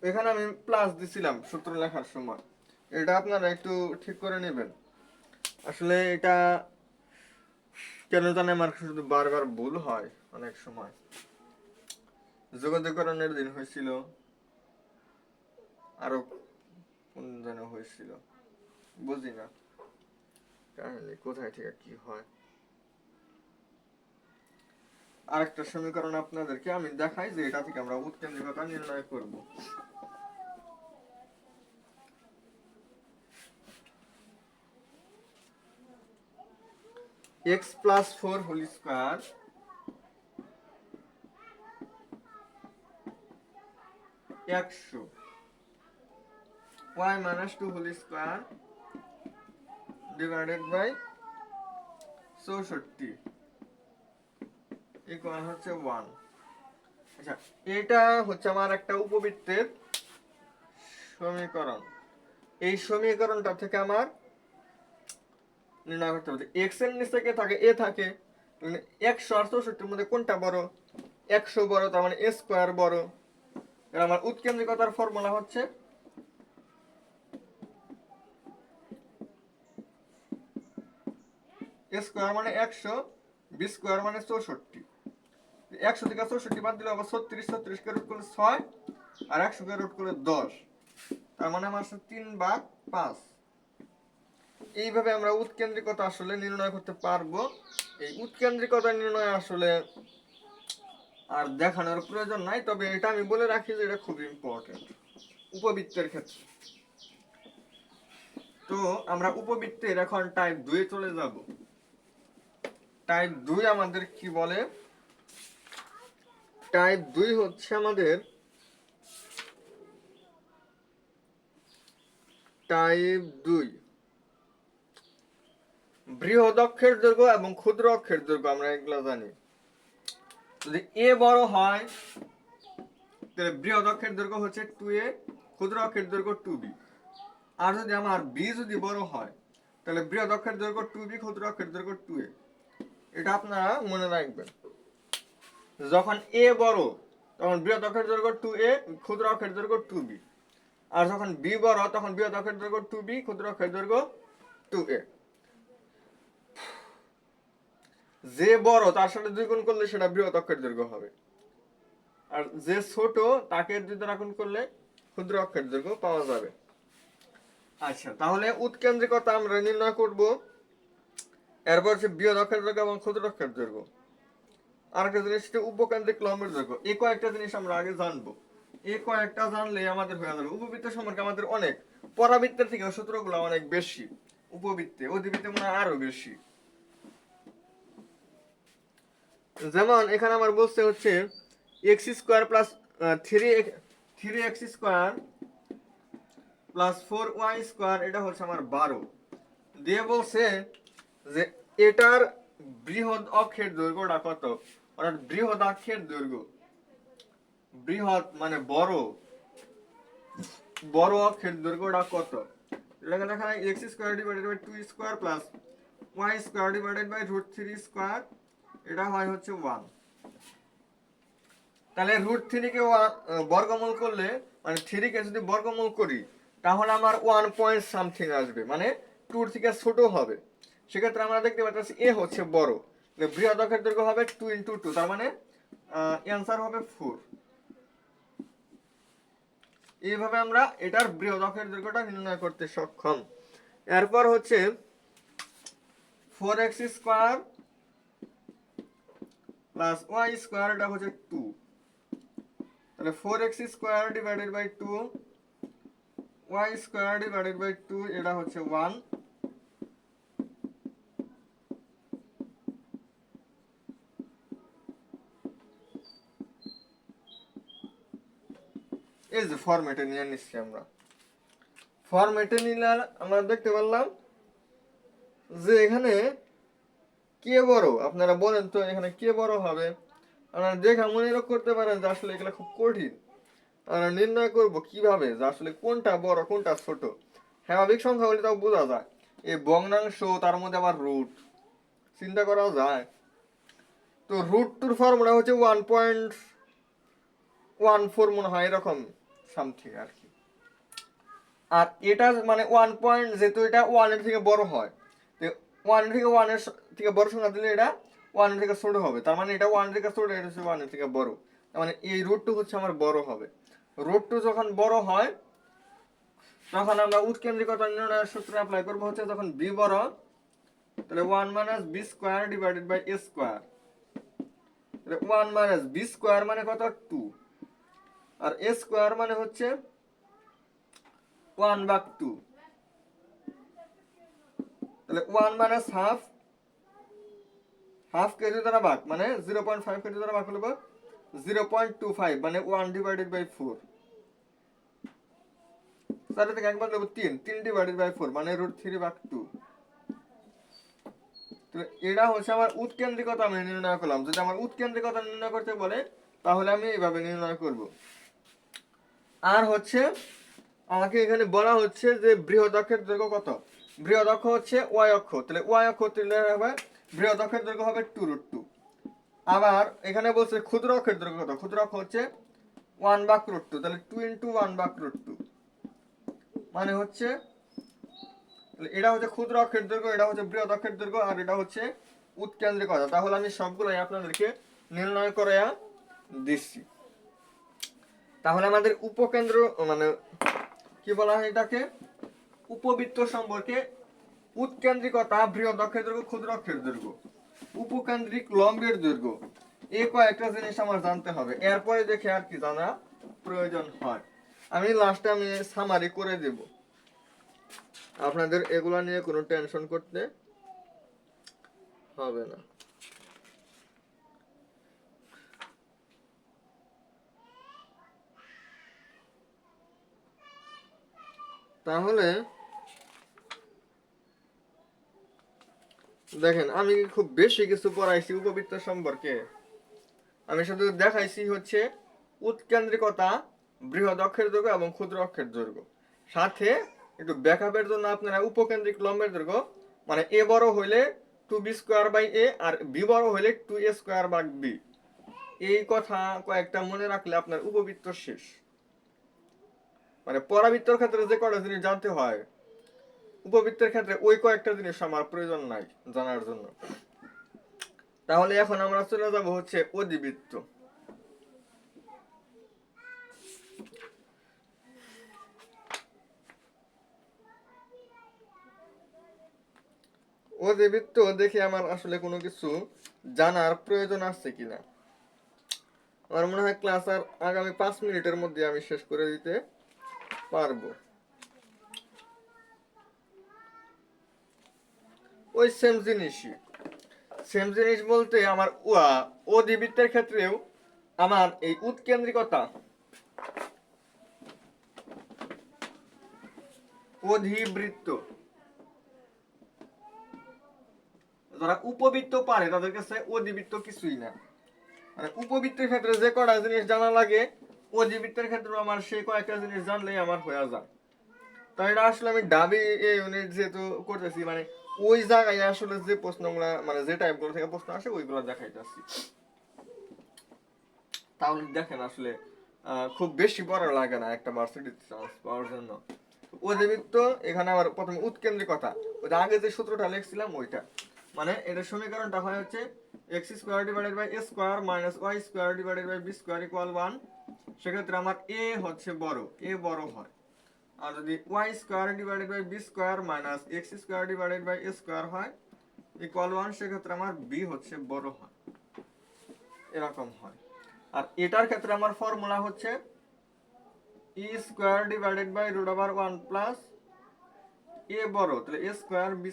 এখানে আমি প্লাস দিছিলাম সূত্র লেখার সময়, এটা আপনারা একটু ঠিক করে নেবেন। আসলে এটা কেন জানে আমার শুধু বারবার ভুল হয় অনেক সময়। যোগাযোগকরণের দিন হয়েছিল, আরো কোন যেন হয়েছিল, বুঝি না কাহিনী কোথায় থেকে কি হয়। আরেকটা সমীকরণ আপনাদেরকে আমি দেখাই যে এটা থেকে আমরা উৎকেন্দ্রিকতা নির্ণয় করব। x plus 4 whole square একশো, y minus 2 whole square divided by 64 equal হচ্ছে 1। আচ্ছা, এটা হচ্ছে আমার একটা উপবৃত্তের সমীকরণ। এই সমীকরণটা থেকে আমার নির্ণয় করতে হবে x এর নিচে কে থাকে, a থাকে। 100 আর 64 মধ্যে কোনটা বড়, 100 বড়, তার মানে a স্কয়ার বড়। এর আমার উৎকেন্দ্রিকতার ফর্মুলা হচ্ছে a স্কয়ার মানে 100, b স্কয়ার মানে 64। 100 থেকে 64 বাদ দিলে আবার 36, 36 কে রুট করলে 6, আর 100 কে রুট করলে 10, তার মানে আমার 3/5। এইভাবে আমরা উৎকেন্দ্রিকতা আসলে নির্ণয় করতে পারবো। এই উৎকেন্দ্রিকতা নির্ণয় আসলে আর দেখানোর প্রয়োজন নাই, তবে এটা আমি বলে রাখি যে এটা খুব ইম্পর্টেন্ট উপবৃত্তের ক্ষেত্রে। তো আমরা উপবৃত্তের এখন টাইপ 2 এ চলে যাব। টাইপ 2 আমাদের কি বলে, টাইপ 2 হচ্ছে আমাদের টাইপ 2 বৃহৎ অক্ষের দৈর্ঘ্য এবং ক্ষুদ্র অক্ষের দৈর্ঘ্য, আমরা এগুলো জানি। যদি এ বড় হয় তাহলে বৃহৎ অক্ষের দৈর্ঘ্য হচ্ছে 2a, ক্ষুদ্র অক্ষের দৈর্ঘ্য 2b। আর যদি আমার বি যদি বড় হয় তাহলে বৃহৎ অক্ষের দৈর্ঘ্য 2b, ক্ষুদ্র অক্ষের দৈর্ঘ্য 2a। এটা আপনারা মনে রাখবেন। যখন এ বড় তখন বৃহৎ অক্ষের দৈর্ঘ্য 2a, ক্ষুদ্র অক্ষের দৈর্ঘ্য 2b। আর যখন বি বড় তখন বৃহৎ অক্ষের দৈর্ঘ্য 2b, ক্ষুদ্র অক্ষের দৈর্ঘ্য 2a। যে বড় তার সাথে 2 গুণ করলে সেটা বৃহৎ অক্ষের দৈর্ঘ্য হবে, আর যে ছোট তাকে 2 দ্বারা গুণ করলে ক্ষুদ্র অক্ষের দৈর্ঘ্য পাওয়া যাবে। আচ্ছা, তাহলে উৎকেন্দ্রিকতা আমরা নির্ণয় করব। এরপর হচ্ছে বৃহৎ অক্ষের দৈর্ঘ্য এবং ক্ষুদ্র অক্ষের দৈর্ঘ্য। আরেকটা জিনিস হচ্ছে উপকেন্দ্রিক লম্বের দৈর্ঘ্য। এই কয়েকটা জিনিস আমরা আগে জানবো। এই কয়েকটা জানলে আমাদের হয়ে যাবে। উপবৃত্ত সম্পর্কে আমাদের অনেক, পরাবৃত্তের থেকে সূত্রগুলো অনেক বেশি, উপবৃত্তে অধিবৃত্তে মনে হয় আরো বেশি। যেমন এখানে আমার বলতে হচ্ছে x square plus 3x square plus 4y square, এটা হচ্ছে আমার 12 দিয়ে বলছে যে এটার বৃহৎ অক্ষের দৈর্ঘ্যটা কত, অর্থাৎ বৃহৎ অক্ষের দৈর্ঘ্য, বৃহৎ মানে বড়, বড় অক্ষের দৈর্ঘ্যটা কত। এটাকে দেখা যায় x square divided by 2 square plus y square divided by root 3 square, এটা হয় হচ্ছে 1। তাহলে রুট 3 কে বর্গমূল করলে, মানে 3 কে যদি বর্গমূল করি তাহলে আমার 1 পয়েন্ট সামথিং আসবে, মানে 2 থেকে ছোট হবে। সেক্ষেত্রে আমরা দেখতে পাচ্ছি এ হচ্ছে বড়, বৃহৎ অক্ষের দৈর্ঘ্য হবে 2 × 2, তার মানে অ্যান্সার হবে 4। এইভাবে আমরা এটার বৃহৎ অক্ষের দৈর্ঘ্যটা নির্ণয় করতে সক্ষম। এরপর হচ্ছে 4x square plus y square, এটা হচ্ছে 2। তাহলে 4x square divided by 2 y square divided by 2, এটা হচ্ছে 1। এই যে ফরম্যাটে নিয়ে নিচ্ছি আমরা। ফরম্যাটে নিলে আমরা দেখতে পারলাম যে এখানে কে বড়, আপনারা বলেন তো এখানে কে বড় হবে। আপনারা দেখা মনে করতে পারেন যে আসলে এগুলো খুব কঠিন। আমরা নির্ণয় করব কিভাবে যে আসলে কোনটা বড় কোনটা ছোট। স্বাভাবিক সংখ্যা হলে তাও বোঝা যায়, এই ভগ্নাংশ তার মধ্যে আবার রুট চিন্তা করা যায়। তো রুট টুর ফর্মুলা হচ্ছে 1.14 মনে হয়, এরকম সামথিং আর কি। আর এটা মানে 1 পয়েন্ট, যেহেতু এটা 1 এর থেকে বড় হয়, তো 1 এর থেকে 1 এর থেকে বড় সংখ্যা দিলে এটা 1 এর থেকে ছোট হবে, তার মানে এটা 1 এর থেকে ছোট, এটা হচ্ছে 1 এর থেকে বড়। তার মানে এই রুট টু হচ্ছে আমার বড় হবে। রুট টু যখন বড় হয় তখন আমরা উৎকেন্দ্রিকতা নির্ণয়ের সূত্র অ্যাপ্লাই করব হচ্ছে যখন বি বড়, তাহলে 1 minus B square divided by A square. তাহলে 1 মাইনাস বি স্কোয়ার মানে কত, 2, আর এ স্কোয়ার মানে হচ্ছে 1/2। তাহলে 1 মাইনাস হাফ, হাফ কেজি দ্বারা ভাগ মানে 0.5 কেজি দ্বারা ভাগ হলে 0.25, মানে 1 ডিভাইডেড বাই 4। 4 থেকে 1 ভাগ হলে 3 ডিভাইডেড বাই 4, মানে √3/2। তো এটা হচ্ছে আমার উৎকেন্দ্রিকতা আমি নির্ণয় করলাম। যদি আমার উৎকেন্দ্রিকতা নির্ণয় করতে বলে তাহলে আমি এইভাবে নির্ণয় করব। আর হচ্ছে আমাকে এখানে বলা হচ্ছে যে বৃহৎ অক্ষের দৈর্ঘ্য কত। বৃহৎ অক্ষ হচ্ছে ওয়াই অক্ষ, তাহলে ওয়াই অক্ষ তুললে হবে বৃহৎ অক্ষের দৈর্ঘ্য হবে 2√2। আবার এখানে বলছে ক্ষুদ্র অক্ষের দৈর্ঘ্য কত, ক্ষুদ্র অক্ষ হচ্ছে 1/√2, তাহলে 2 × 1/√2 মানে হচ্ছে, এটা হচ্ছে ক্ষুদ্র অক্ষের দৈর্ঘ্য, এটা হচ্ছে বৃহৎ অক্ষের দৈর্ঘ্য, আর এটা হচ্ছে উৎকেন্দ্রিকতা। তাহলে আমি সবগুলোই আপনাদেরকে নির্ণয় করে দিচ্ছি। তাহলে আমাদের উপকেন্দ্র মানে কি বলা হয় এটাকে, উপবৃত্ত সম্পর্কে উৎকেন্দ্রিকতা, বৃহৎ অক্ষের দৈর্ঘ্য, ক্ষুদ্র অক্ষের দৈর্ঘ্য, উপকেন্দ্রিক লম্বের দৈর্ঘ্য, এই কয়েকটা জিনিস আমার জানতে হবে। এরপরে দেখে আর কি জানা প্রয়োজন হয় আমি লাস্টে আমি সামারি করে দেব। আপনাদের এগুলা নিয়ে কোনো টেনশন করতে হবে না। তাহলে দেখেন আমি খুব বেশি কিছু পড়াইছি উপবৃত্ত সম্পর্কে, আমি শুধু দেখাইছি হচ্ছে উৎকেন্দ্রিকতা, বৃহৎ অক্ষের দৈর্ঘ্য এবং ক্ষুদ্র অক্ষের দৈর্ঘ্য। সাথে একটু ব্যাকআপের জন্য আপনারা উপকেন্দ্রিক লম্বের দৈর্ঘ্য মানে এ বড় হইলে 2b² আর বি বড় হইলে 2a² বি, এই কথা কয়েকটা মনে রাখলে আপনার উপবৃত্ত শেষ। মানে পরাবৃত্তর ক্ষেত্রে যে কয়টা জিনিস জানতে হয়, উপবৃত্তের ক্ষেত্রে ওই কয়েকটা জিনিস আমার প্রয়োজন নাই জানার জন্য। তাহলে এখন আমরা চলে যাব হচ্ছে অধিবৃত্ত। অধিবৃত্ত দেখে আমার আসলে কোনো কিছু জানার প্রয়োজন আছে কিনা। আমার মনে হয় ক্লাস আর আগামী 5 মিনিটের মধ্যে আমি শেষ করে দিতে পারবো। ওই সেম জিনিসই, সেম জিনিস বলতে আমার অধিবৃত্তের ক্ষেত্রেও আমার এই উৎকেন্দ্রিকতা, অধিবৃত্ত, যারা উপবৃত্ত পারে তাদের কাছে অধিবৃত্ত কিছুই না। মানে উপবৃত্তের ক্ষেত্রে যে কয়টা জিনিস জানা লাগে, অধিবৃত্তের ক্ষেত্রে আমার সেই কয়েকটা জিনিস জানলেই আমার হয়ে যায়। তাই এটা আসলে আমি ডাবি ইউনিট যেহেতু করতেছি, মানে ওই জায়গায় আসলে যে প্রশ্নগুলা মানে যে টাইপগুলো থেকে প্রশ্ন আসে ওইগুলো দেখাইতেছি। তাহলে দেখেন আসলে খুব বেশি পড়া লাগে না একটা ভার্সিটি চান্স পাওয়ার জন্য। অধিবৃত্ত এখানে আবার প্রথমে উৎকেন্দ্রিকতা, ওই আগে যে সূত্রটা লিখছিলাম ওইটা, মানে এটা সমীকরণটা হয় হচ্ছে x² / a² - y² / b² = 1। সেক্ষেত্রে আমার a হচ্ছে বড়, a বড় হয়। আর যদি y² / b² - x² / a² হয় = 1, সেক্ষেত্রে আমার b হচ্ছে বড় হয়, এরকম হয়। আর এটার ক্ষেত্রে আমার ফর্মুলা হচ্ছে e² / √1 প্লাস a বড় তাহলে a² b²।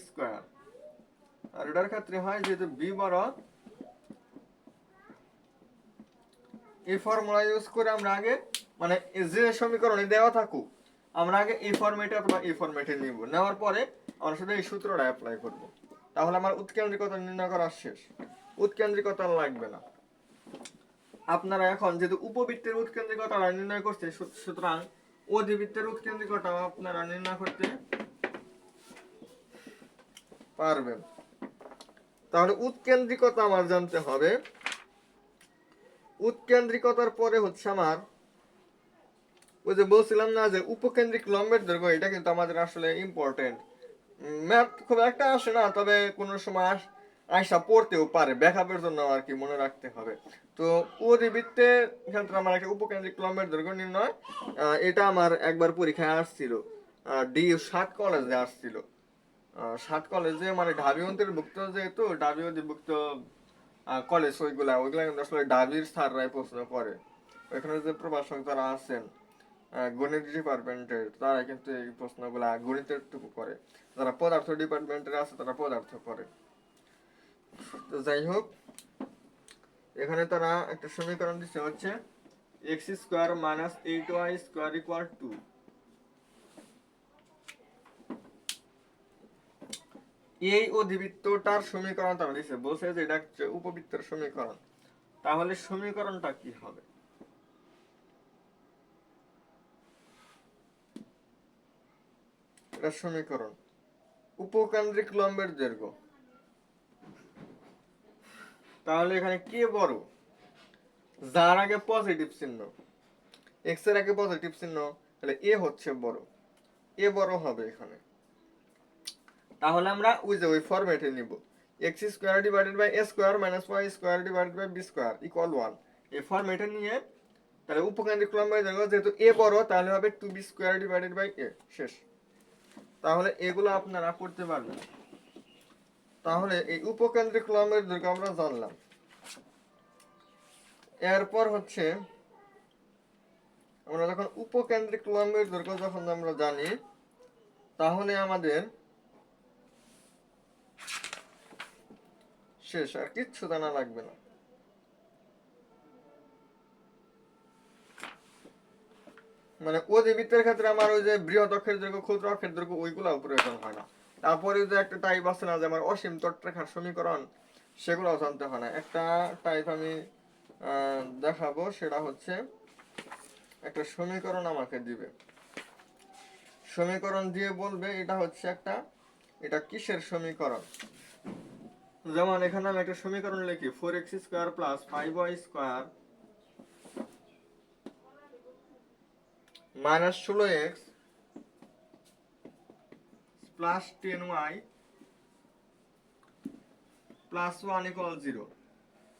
আর এটার ক্ষেত্রে হয় যেহেতু b বড়, এই ফর্মুলা ইউজ করে আমরা আগে মানে যে সমীকরণে দেওয়া থাকুক আমরা আগে এই ফরম্যাটে অথবা এই ফরম্যাটে নিব, নেওয়ার পরে আমরা শুধু এই সূত্রটা অ্যাপ্লাই করব। তাহলে আমার উৎকেন্দ্রিকতা নির্ণয় করা শেষ, উৎকেন্দ্রিকতা লাগবে না। আপনারা এখন যেহেতু উপবৃত্তের উৎকেন্দ্রিকতা নির্ণয় করছে, সুতরাং অধিবৃত্তের উৎকেন্দ্রিকতা আপনারা নির্ণয় করতে পারবেন। তাহলে উৎকেন্দ্রিকতা আমার জানতে হবে। উৎকেন্দ্রিকতার পরে হচ্ছে আমার ওই যে বলছিলাম না যে উপকেন্দ্রিক লম্বের দৈর্ঘ্য, এটা কিন্তু আমাদের আসলে ইম্পর্টেন্ট। ম্যাথ খুব একটা আসে না, তবে কোনো সময় আয়সা পড়তেও পারে, ব্যাকআপের জন্য আর কি মনে রাখতে হবে। তো অধিবৃত্তের ক্ষেত্রে আমার একটা উপকেন্দ্রিক লম্বের দৈর্ঘ্য নির্ণয়, এটা আমার একবার পরীক্ষায় আসছিল, D7 কলেজে আসছিল। 7 কলেজে মানে ঢাবি অন্তর্ভুক্ত, যেহেতু ঢাবি অধিভুক্ত কলেজ ওইগুলা কিন্তু আসলে ঢাবির স্যাররাই প্রশ্ন করে। ওইখানে যে প্রভাষক যারা আছেন গণিত ডিপার্টমেন্টের, তারা কিন্তু এই প্রশ্নগুলা গণিতের টুকু করে, যারা পদার্থ ডিপার্টমেন্টের আছে তারা পদার্থ করে। তো যাই হোক, এখানে তারা একটা সমীকরণ দিচ্ছে হচ্ছে x² - 8y² = 2। এই অধিবৃত্তটার সমীকরণ তারা দিচ্ছে, বলছে যে এটা হচ্ছে উপবৃত্তের সমীকরণ। তাহলে সমীকরণটা কি হবে? এটা সমীকরণ উপকেন্দ্রিক লম্বের দৈর্ঘ্য। তাহলে এখানে কে বড়, যার আগে পজিটিভ চিহ্ন, এক্স এর আগে পজিটিভ চিহ্ন, তাহলে এ হচ্ছে বড়, এ বড় হবে এখানে। তাহলে আমরা ওই যে ওই ফরম্যাটে নিব x² / a² - y² / b² = 1, এই ফরম্যাটে নিয়ে তাহলে উপকেন্দ্রিক লম্বের দৈর্ঘ্য যেহেতু এ বড় তাহলে হবে 2b² / a, শেষ। তাহলে এগুলো আপনারা করতে পারবেন। তাহলে এই উপকেন্দ্রিক লম্বের দৈর্ঘ্য আমরা জানলাম। এরপর হচ্ছে আমরা যখন উপকেন্দ্রিক লম্বের দৈর্ঘ্য যখন আমরা জানি, তাহলে আমাদের শেষ, আর কিচ্ছু জানা লাগবে না। মানে অধিবৃত্তের ক্ষেত্রে আমার ওই যে বৃহৎ অক্ষের দৈর্ঘ্য, ক্ষুদ্র অক্ষের দৈর্ঘ্য ওইগুলো প্রয়োজন হয় না। তারপরে যে একটা টাইপ আছে না যে আমার অসীম তটরেখার সমীকরণ, সেগুলোও জানতে হয় না। একটা টাইপ আমি দেখাবো, সেটা হচ্ছে একটা সমীকরণ আমাকে দিবে, সমীকরণ দিয়ে বলবে এটা হচ্ছে একটা, এটা কিসের সমীকরণ। যেমন এখানে আমি একটা সমীকরণ লিখি, 4x² plus 5y² minus 16x plus 10y plus 1 equal 0।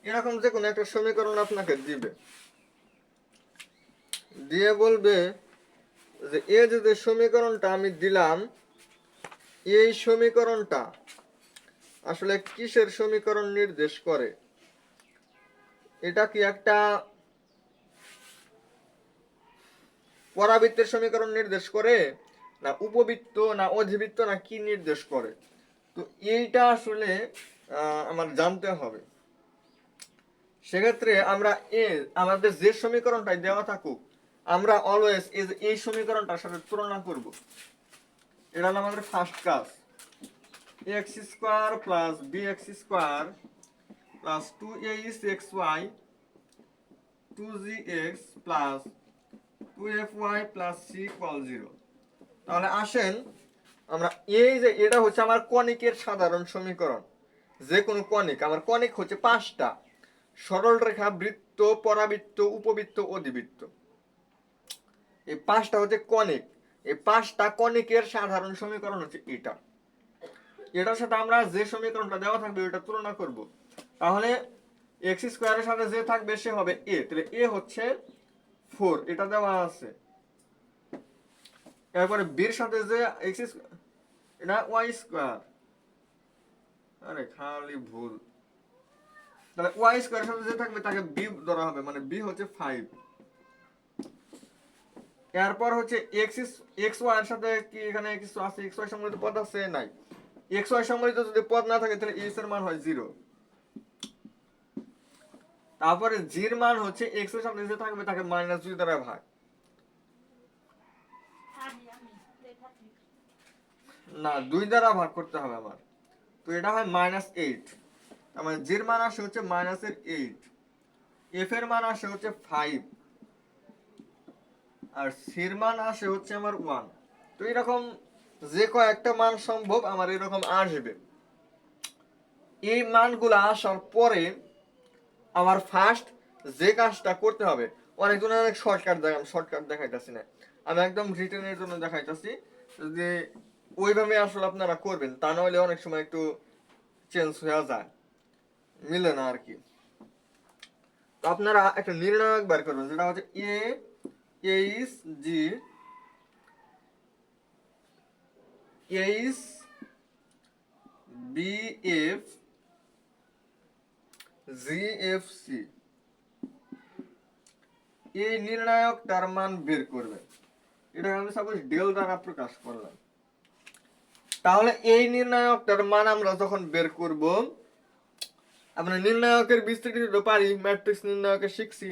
এরকম যে কোনো একটা সমীকরণ আপনাকে দিবে, দিয়ে বলবে যে এই যে সমীকরণটা আমি দিলাম, এই সমীকরণটা আসলে কিসের সমীকরণ নির্দেশ করে। এটা কি একটা পরাবৃত্তের সমীকরণ নির্দেশ করে, না উপবৃত্ত, না অধিবৃত্ত, না কি নির্দেশ করে। তো এইটা আসলে আমার জানতে হবে। সেক্ষেত্রে আমরা আমাদের যে সমীকরণটাই দেওয়া থাকুক, আমরা অলওয়েজ এই সমীকরণটার সাথে তুলনা করব। এটা হলো আমাদের ফার্স্ট কাজ। x² plus bx² plus 2axy 2gx plus 2fy plus c equal 0। তাহলে আসেন আমরা এই যে এটা হচ্ছে আমার কনিকের সাধারণ সমীকরণ। যে কোনো কনিক, আমার কনিক হচ্ছে 5টা: সরল রেখা, বৃত্ত, পরাবৃত্ত, উপবৃত্ত, অধিবৃত্ত। এই 5টা হচ্ছে কনিক। এই 5টা কনিকের সাধারণ সমীকরণ হচ্ছে এটা। এটার সাথে আমরা যে সমীকরণটা দেওয়া থাকবে ওটা তুলনা করব। তাহলে x² এর সাথে যে থাকবে সে হবে a, তাহলে a হচ্ছে 4, এটা দেওয়া আছে। এরপরে b এর সাথে যে x, এটা y², আরে খালি ভুল। তাহলে y² এর সাথে যে থাকবে তাকে b ধরা হবে, মানে b হচ্ছে 5। এরপর হচ্ছে xy এর সাথে কি এখানে কিছু আছে, xy সম্বলিত পদ আছে নাই, xy সম্বলিত যদি পদ না থাকে তাহলে x এর মান হয় 0। তারপরে g এর মান হচ্ছে x এর সাথে যে থাকবে তাকে -2 দ্বারা ভাগ। না, 2 দ্বারা ভাগ করতে হবে আমার। তো এটা হয় -8। আমার g এর মান আসে হচ্ছে -8, f এর মান আসে হচ্ছে 5, আর c এর মান আসে হচ্ছে আমার 1। তো এরকম যে কয়েকটা মান সম্ভব আমার এরকম আসবে। এই মানগুলো আসার পরে আমার ফার্স্ট যে কাজটা করতে হবে, অনেকজনের অনেক শর্টকাট দেখাইতেছি না, আমি একদম রিটেনের জন্য দেখাইতেছি যে ওইভাবে আসলে আপনারা করবেন, তা নাহলে অনেক সময় একটু চেঞ্জ হয়ে যায়, মিলে না আর কি। তো আপনারা একটা নির্ণায়ক বের করবেন, যেটা হচ্ছে A H G H B F G F C. এই নির্ণায়কটার মান বের করবেন। এটা আমি সাপোজ ডেল দ্বারা প্রকাশ করলাম। তাহলে এই নির্ণায়কটার মান আমরা যখন বের করব, আমরা নির্ণায়কের বিস্তৃতি তো পারি, ম্যাট্রিক্স নির্ণায়কে শিখছি।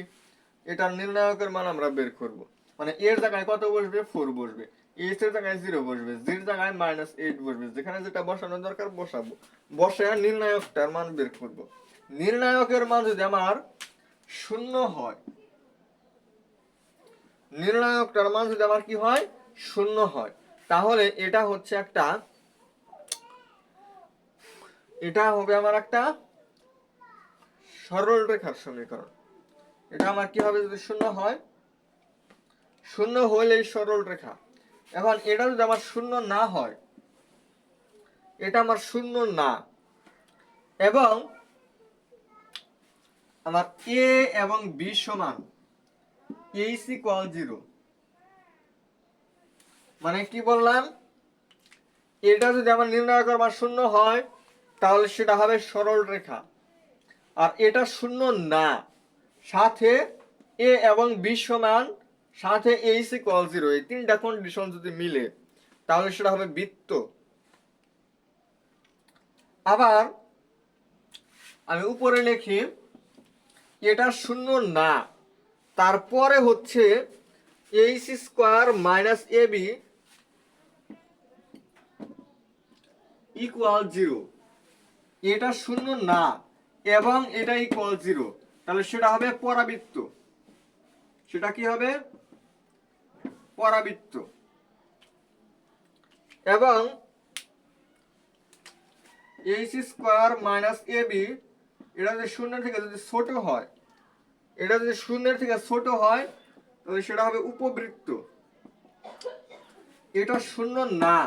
এটার নির্ণায়কের মান আমরা বের করব, মানে এর জায়গায় কত বসবে, 4 বসবে, এইচ এর জায়গায় 0 বসবে, জির জায়গায় -8 বসবে, যেখানে যেটা বসানোর দরকার বসাবো, বসে নির্ণায়কটার মান বের করব। নির্ণায়কের মান যদি আমার 0 হয়, নির্ণায়কটার মান যদি আমার কি হয়, 0 হয়, তাহলে এটা হচ্ছে একটা, এটা হবে আমার একটা সরল রেখার সমীকরণ। এটা আমার কি হবে যদি 0 হয়, 0 হলেই সরল রেখা। এখন এটা যদি আমার 0 না হয়, এটা আমার 0 না, এবং আমার a এবং b সমান, h ইকুয়াল 0, মানে কি বললাম, এটা যদি আমার নির্ণায়কের মান 0 হয় তাহলে সেটা হবে সরল রেখা। আর এটা 0 না, সাথে a এবং b সমান, সাথে h ইকুয়াল 0, এই তিনটা কন্ডিশন যদি মিলে তাহলে সেটা হবে বৃত্ত। আবার আমি উপরে লিখি, এটা 0 না, তারপরে হচ্ছে h² মাইনাস ab ইকুয়াল 0। এটা 0 না এবং এটা ইকুয়াল 0, তাহলে সেটা হবে পরাবৃত্ত। সেটা কি হবে? পরাবৃত্ত। এবং H square minus A B, এটা যদি শূন্যের থেকে যদি ছোট হয়, এটা যদি শূন্যের থেকে ছোট হয় তাহলে সেটা হবে উপবৃত্ত। এটা শূন্য না,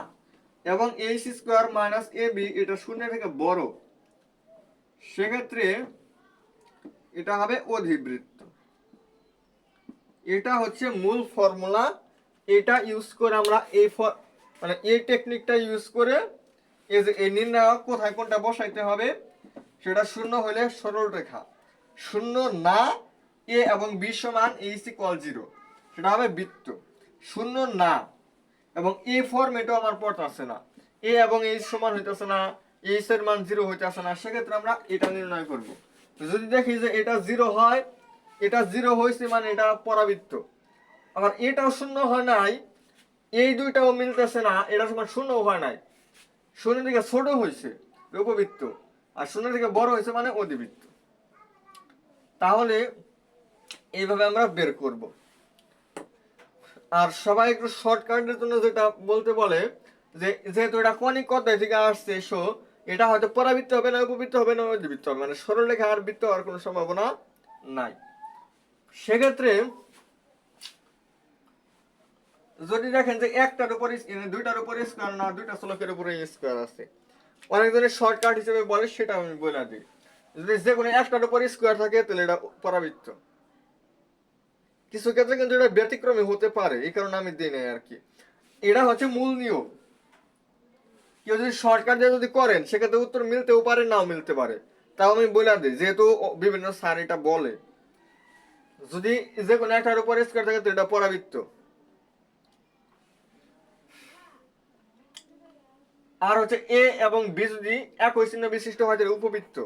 এবং H square minus A B এটা শূন্যের থেকে বড়, সেক্ষেত্রে এটা হবে অধিবৃত্ত। এটা হচ্ছে মূল ফর্মুলা। এটা ইউজ করে আমরা মানে এই টেকনিকটা ইউজ করে এই যে এই নির্ণায়ক কোথায় কোনটা বসাইতে হবে, সেটা শূন্য হলে সরল রেখা, শূন্য না এ এবং বি সমান এইচ ইকুয়াল 0, সেটা হবে বৃত্ত। শূন্য না এবং এ ফর্মেটও আমার পড়তেছে না, এ এবং এইচ সমান হইতেছে না, এইচ এর মান 0 হইতেছে না, সেক্ষেত্রে আমরা এটা নির্ণয় করব। যদি দেখি যে এটা 0 হয়, এটা 0 হয়েছে মানে এটা পরাবৃত্ত। আবার এটাও শূন্য হয় নাই, এই দুইটাও মিলতেছে না, এটা সমান শূন্য হয় নাই, শূন্য থেকে ছোট হয়েছে উপবৃত্ত, আর শূন্য থেকে বড় হয়েছে মানে অধিবৃত্ত। তাহলে এইভাবে আমরা বের করব। আর সবাই একটু শর্টকাটের জন্য যেটা বলতে বলে যে যেহেতু এটা কনিক অধ্যায় থেকে আসছে, সো এটা হয়তো পরাবৃত্ত হবে না, উপবৃত্ত হবে না, অধিবৃত্ত হবে, মানে সরলরেখা আর বৃত্ত হওয়ার কোনো সম্ভাবনা নাই। সেক্ষেত্রে যদি দেখেন যে একটার উপরে দুইটার উপরে স্কোয়ার না, দুইটা চলকের উপরে স্কোয়ার আছে, অনেকজনের শর্টকাট হিসেবে বলে, সেটা আমি বলে দিই। যদি যে কোনো একটার উপরে স্কোয়ার থাকে তাহলে এটা পরাবৃত্ত। কিছু ক্ষেত্রে কিন্তু এটা ব্যতিক্রমী হতে পারে, এই কারণে আমি দিই নাই আর কি। এটা হচ্ছে মূল নিয়ম। কেউ যদি শর্টকাট দিয়ে যদি করেন সেক্ষেত্রে উত্তর মিলতেও পারে, নাও মিলতে পারে। তাও আমি বলে দিই, যেহেতু বিভিন্ন স্যার এটা বলে, যদি যে কোনো একটার উপরে স্কোয়ার থাকে তো এটা পরাবৃত্ত। আর হচ্ছে এ এবং বি যদি একই চিহ্ন বিশিষ্ট হয় তাহলে উপবৃত্ত,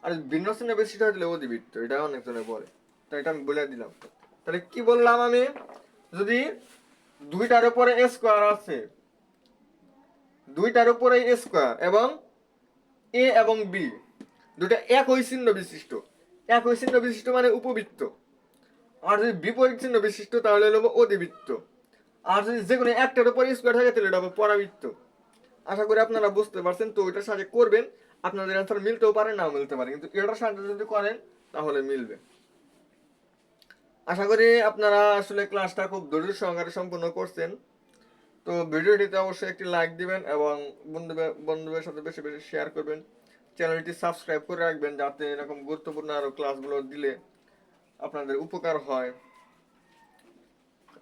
আর ভিন্ন চিহ্ন বিশিষ্ট হয় তাহলে অধিবৃত্ত। এটা অনেকজনে বলে, তো এটা আমি বলে দিলাম। তাহলে কি বললাম আমি, যদি দুইটার উপরে স্কোয়ার আছে, দুইটার উপরে স্কোয়ার এবং এ এবং বি দুটা একই চিহ্ন বিশিষ্ট, একই চিহ্ন বিশিষ্ট মানে উপবৃত্ত। আর যদি বিপরীত চিহ্ন বিশিষ্ট তাহলে হলো অধিবৃত্ত। আর যদি যে কোনো একটার উপরে স্কোয়ার থাকে তাহলে এটা হবে পরাবৃত্ত। আশা করি আপনারা বুঝতে পারছেন। তো ওইটার সাথে করবেন, আপনাদের অ্যান্সার মিলতেও পারে, নাও মিলতে পারে, কিন্তু এটার সাথে যদি করেন তাহলে মিলবে। আশা করি আপনারা আসলে ক্লাসটা খুব ধৈর্য সহকারে সম্পূর্ণ করছেন। তো ভিডিওটিতে অবশ্যই একটি লাইক দিবেন এবং বন্ধুদের সাথে বেশি বেশি শেয়ার করবেন। চ্যানেলটি সাবস্ক্রাইব করে রাখবেন যাতে এরকম গুরুত্বপূর্ণ আরো ক্লাসগুলো দিলে আপনাদের উপকার হয়।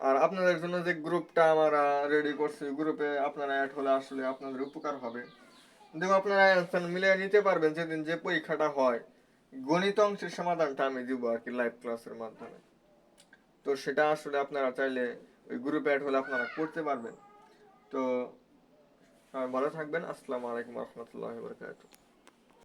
আর আপনাদের জন্য যে গ্রুপটা আমরা রেডি করছি, গ্রুপে আপনারা অ্যাড হলে আসলে আপনাদের উপকার হবে। দেখো আপনারা অ্যান্সার মিলিয়ে নিতে পারবেন। যেদিন যে পরীক্ষাটা হয়, গণিত অংশের সমাধানটা আমি দিব আর কি লাইভ ক্লাসের মাধ্যমে। তো সেটা আসলে আপনারা চাইলে ওই গ্রুপে অ্যাড হলে আপনারা করতে পারবেন। তো ভালো থাকবেন। আসসালামু আলাইকুম রহমতুল্লাহ বরকাতুহ।